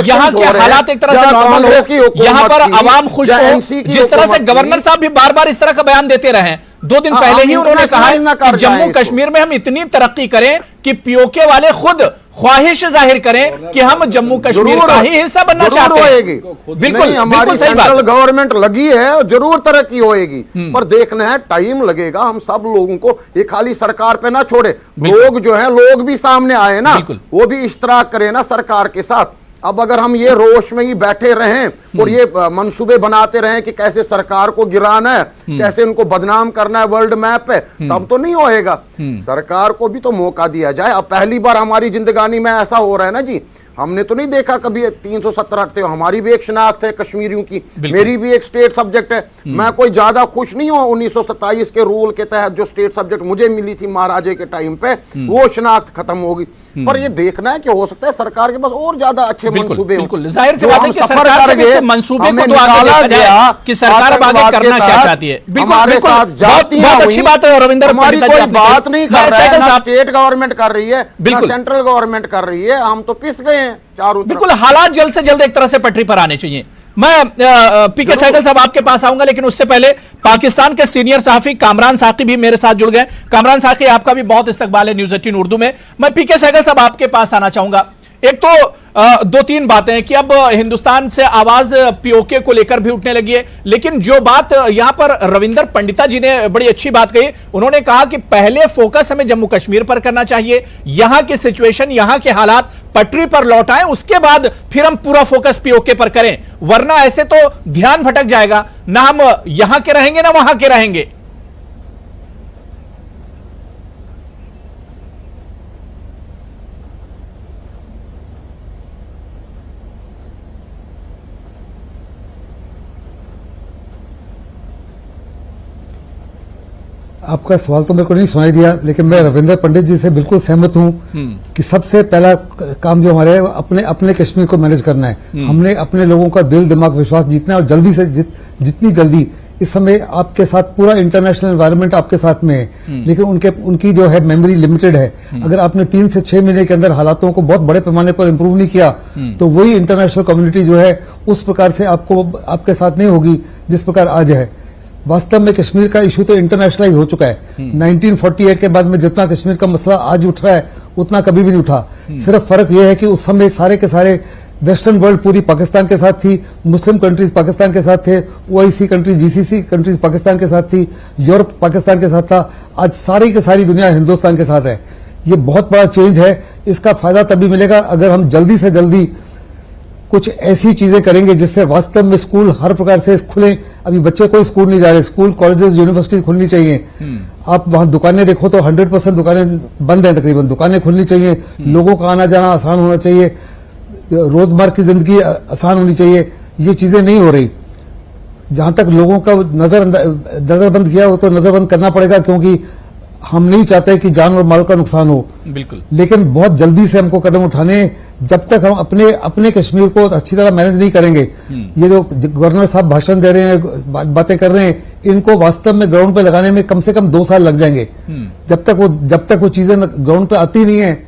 यहाँ के हालात एक तरह से नॉर्मल हो, यहाँ पर आवाम खुश हो। जिस तरह से गवर्नर साहब भी बार बार इस तरह का बयान देते रहे, 2 दिन पहले ही उन्होंने कहा कि जम्मू कश्मीर में हम इतनी तरक्की करें कि पीओके वाले खुद ख्वाहिश जाहिर करें कि हम जम्मू कश्मीर का ही हिस्सा बनना चाहते हैं। बिल्कुल, हमारी सेंट्रल गवर्नमेंट लगी है, जरूर तरक्की होएगी, पर देखना है, टाइम लगेगा। हम सब लोगों को ये खाली सरकार पे ना छोड़े, लोग जो है, लोग भी सामने आए ना, वो भी इश्तराक करें ना सरकार के साथ। अब अगर हम ये रोश में ही बैठे रहें और ये मंसूबे बनाते रहें कि कैसे सरकार को गिराना है, कैसे उनको बदनाम करना है वर्ल्ड मैप पे, तब तो नहीं होएगा। सरकार को भी तो मौका दिया जाए। अब पहली बार हमारी जिंदगानी में ऐसा हो रहा है ना जी, हमने तो नहीं देखा कभी 370 हटते हो। हमारी भी एक शनाख्त है कश्मीरियों की, मेरी भी एक स्टेट सब्जेक्ट है। मैं कोई ज्यादा खुश नहीं हूं 1927 के रूल के तहत जो स्टेट सब्जेक्ट मुझे मिली थी महाराजे के टाइम पे, वो शनाख्त खत्म होगी। पर ये देखना है कि हो सकता है सरकार के पास और ज्यादा अच्छे मंसूबे हों। बिल्कुल जाहिर सी जो बात है हम कि सफर सरकार कर के इस गए, मंसूबे हमें को तो आगे निकाला देखा गया जाए कि सरकार अब आगे आतंकवाद करना के क्या तहत चाहती है। बिल्कुल हमारे बिल्कुल साथ जातियां बहुत अच्छी हुई। बात है रविंदर हमारी पंडिता जी कोई आपने बात कही। नहीं मैं कर रहा है, सैगल ना साहब स्टेट गवर्नमेंट कर रही है, ना बिल्कुल। सेंट्रल गवर्नमेंट कर रही है, हम तो पिस गए हैं चारों तरफ। बिल्कुल हालात जल्द से जल्द एक तरह से पटरी पर आने चाहिए। मैं पीके सैगल साहब आपके पास आऊंगा, लेकिन उससे पहले पाकिस्तान के सीनियर सहाफी कामरान साकी भी मेरे साथ जुड़ गए। कामरान साकी, आपका भी बहुत इस्तकबाल है न्यूज 18 उर्दू में। मैं पीके सैगल साहब आपके पास आना चाहूंगा। एक तो दो तीन बातें हैं कि अब हिंदुस्तान से आवाज पीओके को लेकर भी उठने लगी है, लेकिन जो बात यहां पर रविंदर पंडिता जी ने बड़ी अच्छी बात कही, उन्होंने कहा कि पहले फोकस हमें जम्मू कश्मीर पर करना चाहिए, यहां की सिचुएशन, यहां के हालात पटरी पर लौटाएं, उसके बाद फिर हम पूरा फोकस पीओके पर करें, वरना ऐसे तो ध्यान भटक जाएगा, ना हम यहां के रहेंगे ना वहां के रहेंगे। आपका सवाल तो मेरे को नहीं सुनाई दिया, लेकिन मैं रविंदर पंडित जी से बिल्कुल सहमत हूं कि सबसे पहला काम जो हमारे अपने अपने कश्मीर को मैनेज करना है। हमने अपने लोगों का दिल दिमाग विश्वास जीतना है, और जल्दी से जितनी जल्दी, इस समय आपके साथ पूरा इंटरनेशनल एनवायरनमेंट आपके साथ में है, लेकिन उनकी जो है मेमोरी लिमिटेड है। अगर आपने 3 से 6 महीने के अंदर हालातों को बहुत बड़े पैमाने पर इंप्रूव नहीं किया, तो वही इंटरनेशनल कम्युनिटी जो है उस प्रकार से आपके साथ नहीं होगी जिस प्रकार आज है। वास्तव में कश्मीर का इशू तो इंटरनेशनलाइज हो चुका है। 1948 के बाद में जितना कश्मीर का मसला आज उठ रहा है उतना कभी भी नहीं उठा। सिर्फ फर्क यह है कि उस समय सारे के सारे वेस्टर्न वर्ल्ड पूरी पाकिस्तान के साथ थी, मुस्लिम कंट्रीज पाकिस्तान के साथ थे, OIC country, GCC countries Pakistan के साथ थी, यूरोप पाकिस्तान के साथ था। आज सारी की सारी दुनिया हिंदुस्तान के साथ है। ये बहुत बड़ा चेंज है। इसका फायदा तभी मिलेगा अगर हम जल्दी से जल्दी कुछ ऐसी चीजें करेंगे जिससे वास्तव में स्कूल हर प्रकार से खुले। अभी बच्चे कोई स्कूल नहीं जा रहे, स्कूल कॉलेजेस यूनिवर्सिटी खुलनी चाहिए। आप वहां दुकानें देखो तो 100% दुकानें बंद हैं तकरीबन, दुकानें खुलनी चाहिए, लोगों का आना जाना आसान होना चाहिए, रोजमर्रा की जिंदगी आसान होनी चाहिए। ये चीजें नहीं हो रही। जहां तक लोगों का नजरबंद किया हो तो नजरबंद करना पड़ेगा, क्योंकि हम नहीं चाहते कि जान और माल का नुकसान हो। बिल्कुल, लेकिन लेकिन बहुत जल्दी से हमको कदम उठाने। जब तक हम अपने कश्मीर को अच्छी तरह मैनेज नहीं करेंगे, ये जो गवर्नर साहब भाषण दे रहे हैं, बातें कर रहे हैं, इनको वास्तव में ग्राउंड पे लगाने में कम से कम 2 साल लग जाएंगे। जब तक वो चीजें ग्राउंड पे आती नहीं है,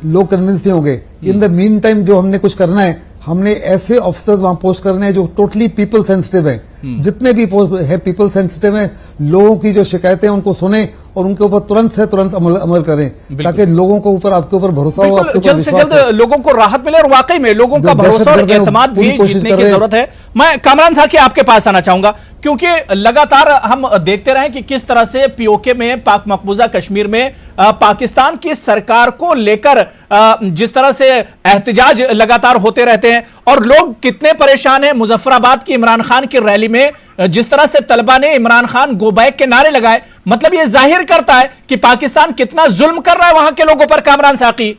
लोग कन्विंस नहीं होंगे। इन द मीन टाइम जो हमने कुछ करना है, हमने ऐसे ऑफिसर्स वहां पोस्ट करने हैं जो टोटली पीपल सेंसिटिव हैं। जितने भी पोस्ट है पीपल सेंसिटिव हैं, लोगों की जो शिकायतें हैं उनको सुने और उनके ऊपर तुरंत से तुरंत अमल करें, ताकि लोगों को ऊपर आपके ऊपर भरोसा हो, आपके ऊपर जल्द से विश्वास जल्द हो। लोगों को राहत मिले और वाकई में लोगों का भरोसा और एतमाद भी जीतने की जरूरत है। मैं कामरान साहब आपके पास आना चाहूंगा, क्योंकि लगातार हम देखते रहे कि किस तरह से पीओके में, पाक मकबूजा कश्मीर में पाकिस्तान की सरकार को लेकर जिस तरह से एहतजाज लगातार होते रहते हैं, और लोग कितने परेशान हैं। मुजफ्फराबाद की इमरान खान की रैली में जिस तरह से तलबा ने इमरान खान गो बैक के नारे लगाए, मतलब यह जाहिर करता है कि पाकिस्तान कितना जुल्म कर रहा है वहां के लोगों पर। कामरान साकी,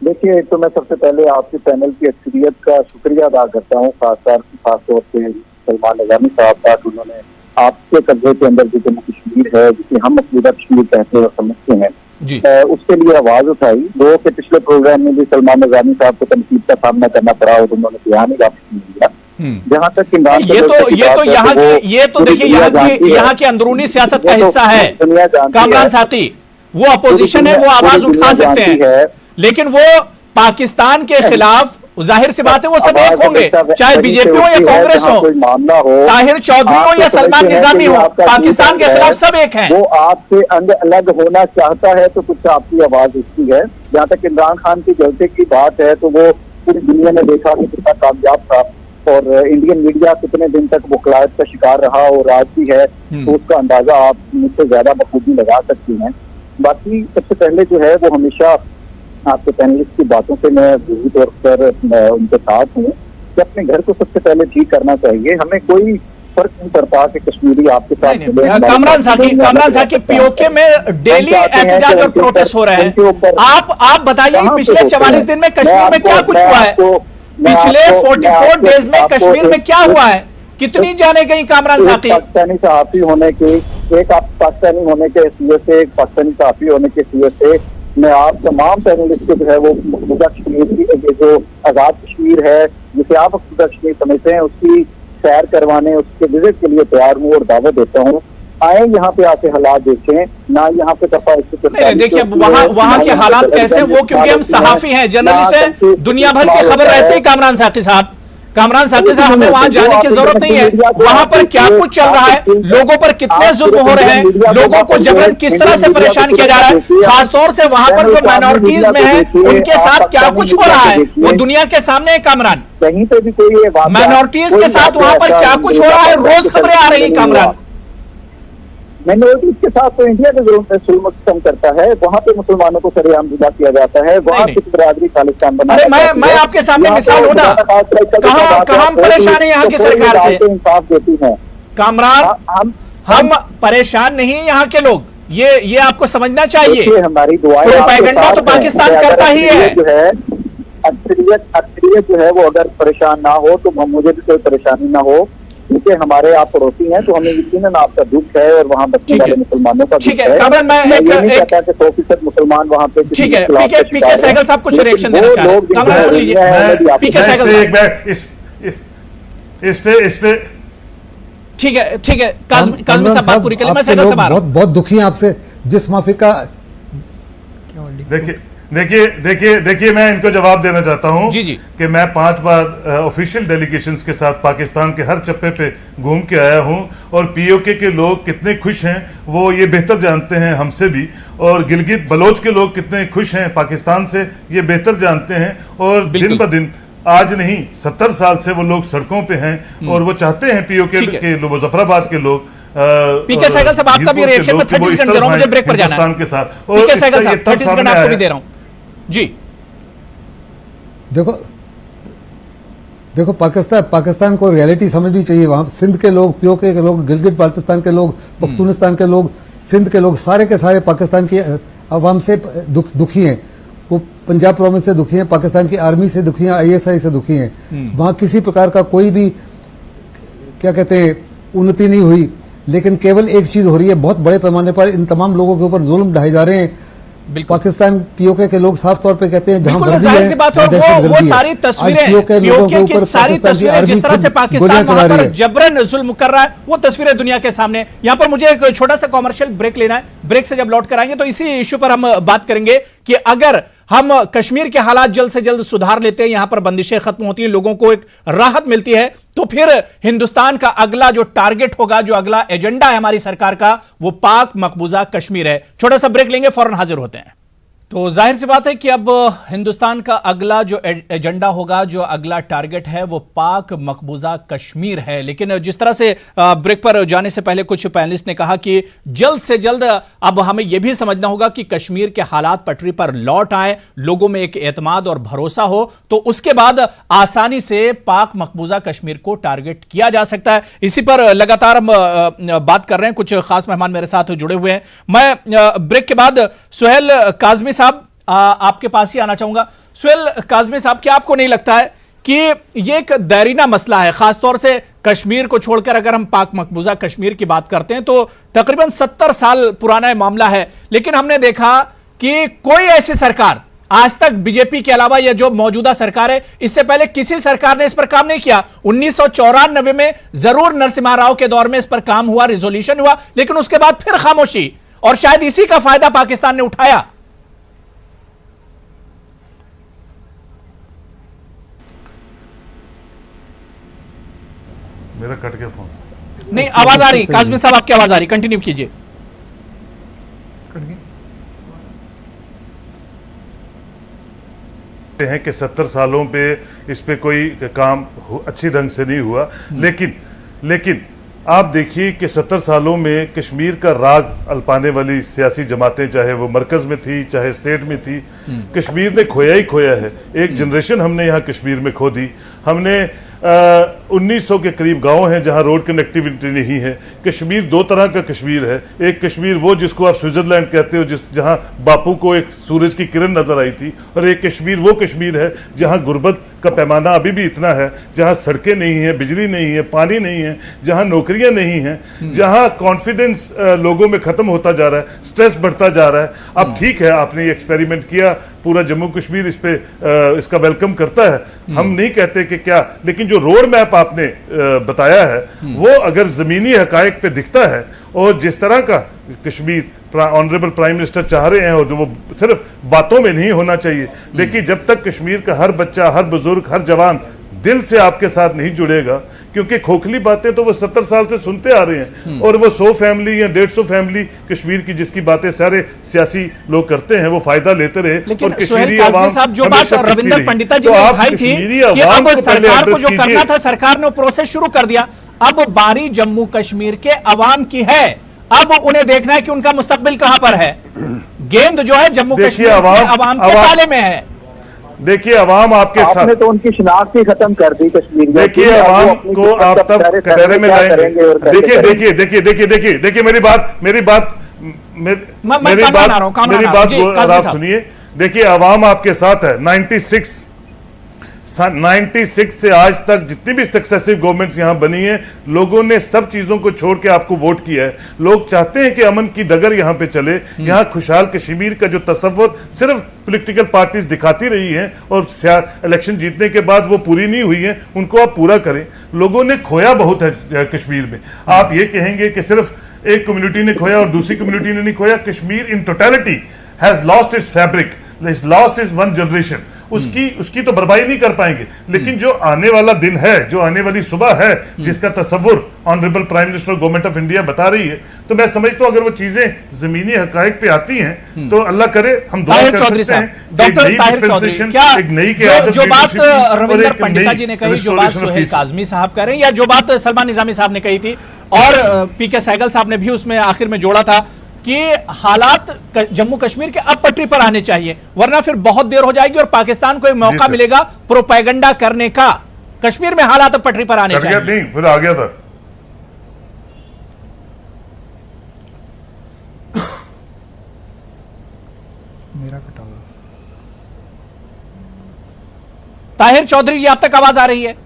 देखिए, तो मैं सबसे पहले आपके पैनल की अक्सरियत का शुक्रिया अदा करता हूँ, खासतौर से सलमान निजामी साहब का, उन्होंने आपके कब्जे के अंदर जो जम्मू कश्मीर है, जिसे हम मकबूजा कश्मीर कहते हैं और समझते हैं, उसके लिए आवाज उठाई। दो के पिछले प्रोग्राम में भी सलमान निजामी साहब को तनकीद का सामना करना पड़ा और उन्होंने बयान ही वापस नहीं दिया। जहां तक ये तो देखिए यहाँ की अंदरूनी सियासत का हिस्सा है। कामरान साकी, वो अपोजिशन है, वो आवाज उठा सकते हैं, लेकिन वो पाकिस्तान के खिलाफ, जाहिर सी बात है, वो सब एक होंगे, चाहे बीजेपी हो या कांग्रेस हो, ताहिर चौधरी हो या सलमान निजामी हो, पाकिस्तान के खिलाफ सब एक हैं। वो आपसे अलग होना चाहता है तो कुछ आपकी आवाज उठती है। जहां तक इमरान खान की जलसे की बात है, तो वो पूरी दुनिया ने देखा कि कितना कामयाब था, और इंडियन मीडिया कितने दिन तक वो कलायत का शिकार रहा और आज भी है, तो उसका अंदाजा आप मुझसे ज्यादा बखूबी लगा सकती हैं। बाकी सबसे पहले जो है वो हमेशा आपके पैनलिस्ट की बातों से मैं पूरी तौर पर उनके साथ हूँ कि अपने घर को सबसे पहले ठीक करना चाहिए। हमें कोई फर्क नहीं पड़ता कि कश्मीरी आपके साथ। कामरान साकी, पीओके में डेली एहतजाज और प्रोटेस्ट हो रहे हैं। आप बताइए, पिछले 44 दिन में कश्मीर में क्या कुछ हुआ है? पिछले 44 डेज में कश्मीर में क्या हुआ है? कितनी जाने गई? कामरान साकी, पाकिस्तानी सहाफी होने के एक आप पाकिस्तानी होने के हैसियत से, एक पाकिस्तानी सहाफी होने के हैसियत से मैं आप तमाम पैनलिस्ट को जो है वो मकबूजा कश्मीर की जो आज़ाद कश्मीर है जिसे आप मकबूजा कश्मीर समझते हैं उसकी सैर करवाने, उसके विजिट के लिए तैयार हूँ और दावत देता हूँ। आए यहाँ पे आके हालात देखें, ना यहाँ पे नहीं देखिए वहाँ के हालात कैसे, वो क्योंकि हम सहाफी हैं, जर्नलिस्ट हैं, दुनिया भर की खबर रहती है। कामरान साकी साहब हमें वहां जाने की जरूरत नहीं है। वहां पर क्या कुछ चल रहा है, लोगों पर कितने जुल्म हो रहे हैं, लोगों को जबरन किस तरह से परेशान किया जा रहा है, खासतौर से वहां पर जो माइनॉरिटीज में है उनके साथ क्या कुछ हो रहा है वो दुनिया के सामने है। कामरान, कहीं पे भी कोई माइनॉरिटीज के साथ वहां पर क्या कुछ हो रहा है, रोज खबरें आ रही है। कामरान, माइनॉरिटीज के साथ तो इंडिया के जुल्म कम करता है, वहाँ पे मुसलमानों को सरेआम जुदा किया जाता है, वहाँ की बरादरी खालिस्तान बना। अरे मैं आपके सामने मिसाल हूं ना, कहां परेशान है यहाँ की सरकार से। इंसाफ देती है कामरान, हम परेशान नहीं है यहाँ के लोग, ये आपको समझना चाहिए। हमारी दुआएं प्रोपेगेंडा तो पाकिस्तान करता ही है। जो है अक्सरियत जो है वो अगर परेशान ना हो तो मुझे भी कोई परेशानी ना हो, क्योंकि हमारे आप पड़ोसी हैं तो हमें यकीनन आपका दुख है और वहाँ बचने वाले मुसलमानों का ठीक है। कामरान, मैं नहीं कहता कि 100% मुसलमान वहाँ पे ठीक है। पीके सहगल साहब कुछ रिएक्शन देना चाह रहे हैं। कामरान सुन लीजिए, पीके सहगल साहब इस पे ठीक है। काज़मी साहब बात पूरी कर लें, मैं सहगल साहब बहुत दुखी हैं आपसे जिस माफी का। देखिए मैं इनको जवाब देना चाहता हूं जी कि मैं 5 बार ऑफिशियल डेलीगेशंस के साथ पाकिस्तान के हर चप्पे पे घूम के आया हूं और पीओके के लोग कितने खुश हैं वो ये बेहतर जानते हैं हमसे भी, और गिलगित बलोच के लोग कितने खुश हैं पाकिस्तान से ये बेहतर जानते हैं। और दिन ब दिन, आज नहीं 70 साल से वो लोग सड़कों पे हैं और वो चाहते हैं पीओके के लोग, मुजफ्फराबाद के लोग। पीके सहगल साहब आपका भी रिएक्शन में 30 सेकंड दे रहा हूं, मुझे ब्रेक पर जाना है के साथ। पीके सहगल साहब 30 सेकंड आपको भी दे रहा हूं जी। देखो पाकिस्तान को रियलिटी समझनी चाहिए। वहां सिंध के लोग, पीओके के लोग, गिलगित बाल्टिस्तान के लोग, पख्तूनिस्तान के लोग, सिंध के लोग, सारे के सारे पाकिस्तान की अवाम से दुखी हैं। वो पंजाब प्रोविंस से दुखी हैं, पाकिस्तान की आर्मी से दुखी हैं, ISI से दुखी हैं। वहां किसी प्रकार का कोई भी क्या कहते हैं उन्नति नहीं हुई, लेकिन केवल एक चीज हो रही है, बहुत बड़े पैमाने पर इन तमाम लोगों के ऊपर जुल्म ढाए जा रहे हैं। पाकिस्तान पीओके के लोग साफ तौर पे कहते हैं जहां वो सारी तस्वीरें की सारी तस्वीरें जिस तरह से पाकिस्तान वहां पर जबरन जुल्म कर रहा है वो तस्वीरें दुनिया के सामने। यहां पर मुझे एक छोटा सा कॉमर्शियल ब्रेक लेना है, ब्रेक से जब लौट कर आएंगे तो इसी इश्यू पर हम बात करेंगे कि अगर हम कश्मीर के हालात जल्द से जल्द सुधार लेते हैं, यहां पर बंदिशें खत्म होती हैं, लोगों को एक राहत मिलती है, तो फिर हिंदुस्तान का अगला जो टारगेट होगा, जो अगला एजेंडा है हमारी सरकार का, वो पाक मकबूजा कश्मीर है। छोटा सा ब्रेक लेंगे, फौरन हाजिर होते हैं। तो जाहिर सी बात है कि अब हिंदुस्तान का अगला जो एजेंडा होगा, जो अगला टारगेट है, वो पाक मकबूजा कश्मीर है। लेकिन जिस तरह से ब्रेक पर जाने से पहले कुछ पैनलिस्ट ने कहा कि जल्द से जल्द अब हमें यह भी समझना होगा कि कश्मीर के हालात पटरी पर लौट आए, लोगों में एक एतमाद और भरोसा हो, तो उसके बाद आसानी से पाक मकबूजा कश्मीर को टारगेट किया जा सकता है। इसी पर लगातार हम बात कर रहे हैं, कुछ खास मेहमान मेरे साथ जुड़े हुए हैं। मैं ब्रेक के बाद सुहेल काज़मी साहब आपके पास ही आना चाहूंगा। सुहेल काज़मी साहब, क्या आपको नहीं लगता है कि यह एक दैरीना मसला है, खासतौर से कश्मीर को छोड़कर अगर हम पाक मकबूजा कश्मीर की बात करते हैं तो तकरीबन 70 साल पुराना मामला है, लेकिन हमने देखा कि कोई ऐसी सरकार आज तक बीजेपी के अलावा यह जो मौजूदा सरकार है, इससे पहले किसी सरकार ने इस पर काम नहीं किया। 1994 में जरूर नरसिम्हा राव के दौर में इस पर काम हुआ, रिजोल्यूशन हुआ, लेकिन उसके बाद फिर खामोशी, और शायद इसी का फायदा पाकिस्तान ने उठाया। मेरा कट गया फोन। नहीं, आवाज आ रही, काज़मी साहब आपकी आवाज आ रही, कंटिन्यू कीजिए। हैं कि 70 सालों पे इस पे कोई काम अच्छी ढंग से नहीं हुआ, लेकिन आप देखिए कि 70 सालों में कश्मीर का राग अल्पाने वाली सियासी जमातें, चाहे वो मरकज में थी चाहे स्टेट में थी, कश्मीर ने खोया ही खोया है। एक जनरेशन हमने यहाँ कश्मीर में खो दी। हमने 1900 के करीब गांव हैं जहां रोड कनेक्टिविटी नहीं है। कश्मीर दो तरह का कश्मीर है, एक कश्मीर वो जिसको आप स्विट्जरलैंड कहते हो, जहां बापू को एक सूरज की किरण नजर आई थी, और एक कश्मीर वो कश्मीर है जहां गुर्बत का पैमाना अभी भी इतना है, जहां सड़कें नहीं है, बिजली नहीं है, पानी नहीं है, जहां नौकरियां नहीं हैं, जहां कॉन्फिडेंस लोगों में खत्म होता जा रहा है, स्ट्रेस बढ़ता जा रहा है। अब ठीक है, आपने ये एक्सपेरिमेंट किया, पूरा जम्मू कश्मीर इस पे इसका वेलकम करता है, हम नहीं कहते कि क्या, लेकिन जो रोड मैप आपने बताया है वो अगर जमीनी हकायक पे दिखता है और जिस तरह का कश्मीर ऑनरेबल प्राइम मिनिस्टर चाह रहे हैं, और जो वो सिर्फ बातों में नहीं होना चाहिए, लेकिन जब तक कश्मीर का हर बच्चा, हर बुजुर्ग, हर जवान दिल से आपके साथ नहीं जुड़ेगा, क्योंकि खोखली बातें तो वो 70 साल से सुनते आ रहे हैं, और वो 100 फैमिली या 150 फैमिली कश्मीर की जिसकी बातें सारे सियासी लोग करते हैं वो फायदा लेते रहे। लेकिन और सुहेल काज़मी साहब, जो बात रविंदर पंडिता जी ने उठाई थी कि अब सरकार को जो करना था सरकार ने प्रोसेस शुरू कर दिया, अब बारी जम्मू कश्मीर के अवाम की है, अब उन्हें देखना है कि उनका मुस्तकबिल कहां पर है। गेंद जो है जम्मू कश्मीर के अवाम के ताले में है। देखिए, अवाम आपके साथ, आपने तो उनकी शिनाख्त ही खत्म कर दी कश्मीर। देखिए, अवाम को आप तब कटहरे में लाएंगे। देखिए मेरी बात आप सुनिए। देखिए, अवाम आपके साथ है। 96 से आज तक जितनी भी सक्सेसिव गवर्नमेंट्स यहां बनी है, लोगों ने सब चीजों को छोड़ के आपको वोट किया है। लोग चाहते हैं कि अमन की डगर यहां पे चले, यहां खुशहाल कश्मीर का जो तस्वर सिर्फ पॉलिटिकल पार्टीज दिखाती रही हैं और इलेक्शन जीतने के बाद वो पूरी नहीं हुई है, उनको आप पूरा करें। लोगों ने खोया बहुत है कश्मीर में। आप ये कहेंगे कि सिर्फ एक कम्युनिटी ने खोया और दूसरी कम्युनिटी ने नहीं खोया। Kashmir in totality has lost its fabric, lost its one generation. उसकी तो बर्बादी नहीं कर पाएंगे, लेकिन जो आने वाला दिन है, जो आने वाली सुबह है, जिसका तस्वुर honourable prime minister government of India बता रही है, तो मैं समझता हूं अगर वो चीजें जमीनी हकायक पे आती हैं तो अल्लाह करे हम दुआ कर सकते हैं। डॉक्टर ताहिर चौधरी, क्या एक नई जो बात रविंदर पंडिता जी ने कही, जो बात सुहेल काज़मी साहब कह रहे हैं, या जो बात सलमान निजामी साहब ने कही थी और पीके सहगल साहब ने भी उसमें आखिर में जोड़ा था कि हालात जम्मू कश्मीर के अब पटरी पर आने चाहिए, वरना फिर बहुत देर हो जाएगी और पाकिस्तान को एक मौका मिलेगा प्रोपेगेंडा करने का। कश्मीर में हालात अब पटरी पर आने चाहिए। नहीं, फिर आ गया था। मेरा कटा हुआ। ताहिर चौधरी जी, आप तक आवाज आ रही है?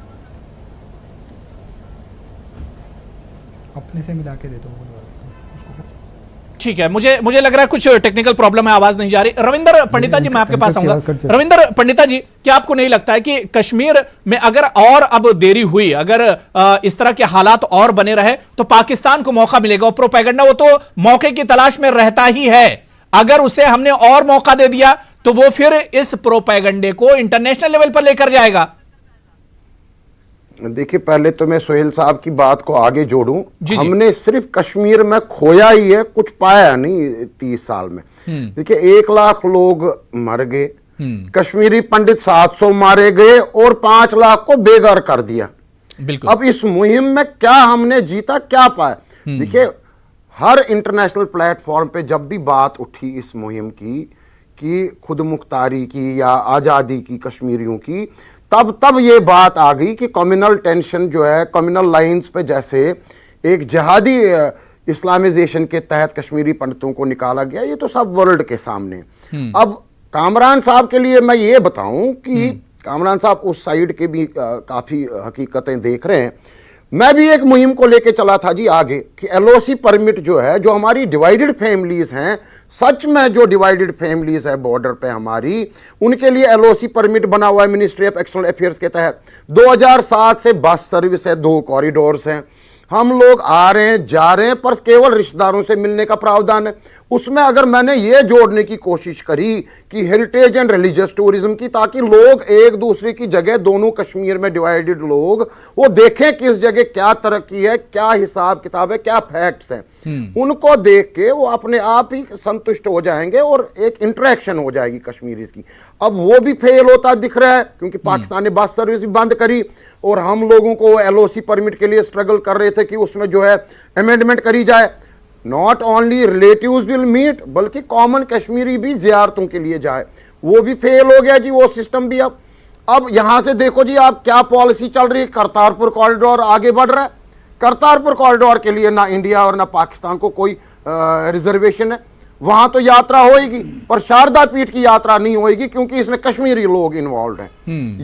अपने से मिला के दे दो। ठीक है, मुझे लग रहा है कुछ टेक्निकल प्रॉब्लम है, आवाज नहीं जा रही। रविंदर पंडिता जी, मैं आपके पास आऊंगा। रविंदर पंडिता जी, क्या आपको नहीं लगता है कि कश्मीर में अगर और अब देरी हुई, अगर इस तरह के हालात और बने रहे तो पाकिस्तान को मौका मिलेगा? और प्रोपेगेंडा वो तो मौके की तलाश में रहता ही है, अगर उसे हमने और मौका दे दिया तो वो फिर इस प्रोपेगेंडे को इंटरनेशनल लेवल पर लेकर जाएगा। देखिए, पहले तो मैं सोहेल साहब की बात को आगे जोड़ूं। हमने सिर्फ कश्मीर में खोया ही है, कुछ पाया नहीं 30 साल में। देखिए, 1 लाख लोग मर गए, कश्मीरी पंडित 700 मारे गए और 5 लाख को बेघर कर दिया। अब इस मुहिम में क्या हमने जीता, क्या पाया? देखिए, हर इंटरनेशनल प्लेटफॉर्म पे जब भी बात उठी इस मुहिम की, कि खुद मुख्तारी की या आज़ादी की कश्मीरियों की, तब ये बात आ गई कि कम्युनल टेंशन जो है, कम्युनल लाइंस पे जैसे एक जिहादी इस्लामाइजेशन के तहत कश्मीरी पंडितों को निकाला गया, ये तो सब वर्ल्ड के सामने। अब कामरान साहब के लिए मैं ये बताऊं कि कामरान साहब उस साइड के भी काफी हकीकतें देख रहे हैं। मैं भी एक मुहिम को लेके चला था जी आगे, कि एलओसी परमिट जो है, जो हमारी डिवाइडेड फैमिलीज हैं, सच में जो डिवाइडेड फैमिलीज है बॉर्डर पे हमारी, उनके लिए एलओसी परमिट बना हुआ है मिनिस्ट्री ऑफ एक्सटर्नल अफेयर्स के तहत। 2007 से बस सर्विस है, 2 कॉरिडोर्स हैं, हम लोग आ रहे हैं जा रहे हैं, पर केवल रिश्तेदारों से मिलने का प्रावधान है। उसमें अगर मैंने ये जोड़ने की कोशिश करी कि हेरिटेज एंड रिलीजियस टूरिज्म की, ताकि लोग एक दूसरे की जगह, दोनों कश्मीर में डिवाइडेड लोग, वो देखें किस जगह क्या तरक्की है, क्या हिसाब किताब है, क्या फैक्ट्स हैं, उनको देख के वो अपने आप ही संतुष्ट हो जाएंगे और एक इंटरेक्शन हो जाएगी कश्मीरी की। अब वो भी फेल होता दिख रहा है, क्योंकि पाकिस्तान ने बस सर्विस भी बंद करी और हम लोगों को एलओसी परमिट के लिए स्ट्रगल कर रहे थे कि उसमें जो है अमेंडमेंट करी जाए। Not only relatives will meet, बल्कि कॉमन कश्मीरी भी जियारतों के लिए जाए, वो भी फेल हो गया जी, वो सिस्टम भी। अब अब यहां से देखो जी, आप क्या पॉलिसी चल रही है, करतारपुर कॉरिडोर आगे बढ़ रहा है। करतारपुर कॉरिडोर के लिए ना इंडिया और ना पाकिस्तान को कोई रिजर्वेशन है, वहां तो यात्रा होएगी, पर शारदा पीठ की यात्रा नहीं होएगी क्योंकि इसमें कश्मीरी लोग इन्वॉल्व हैं।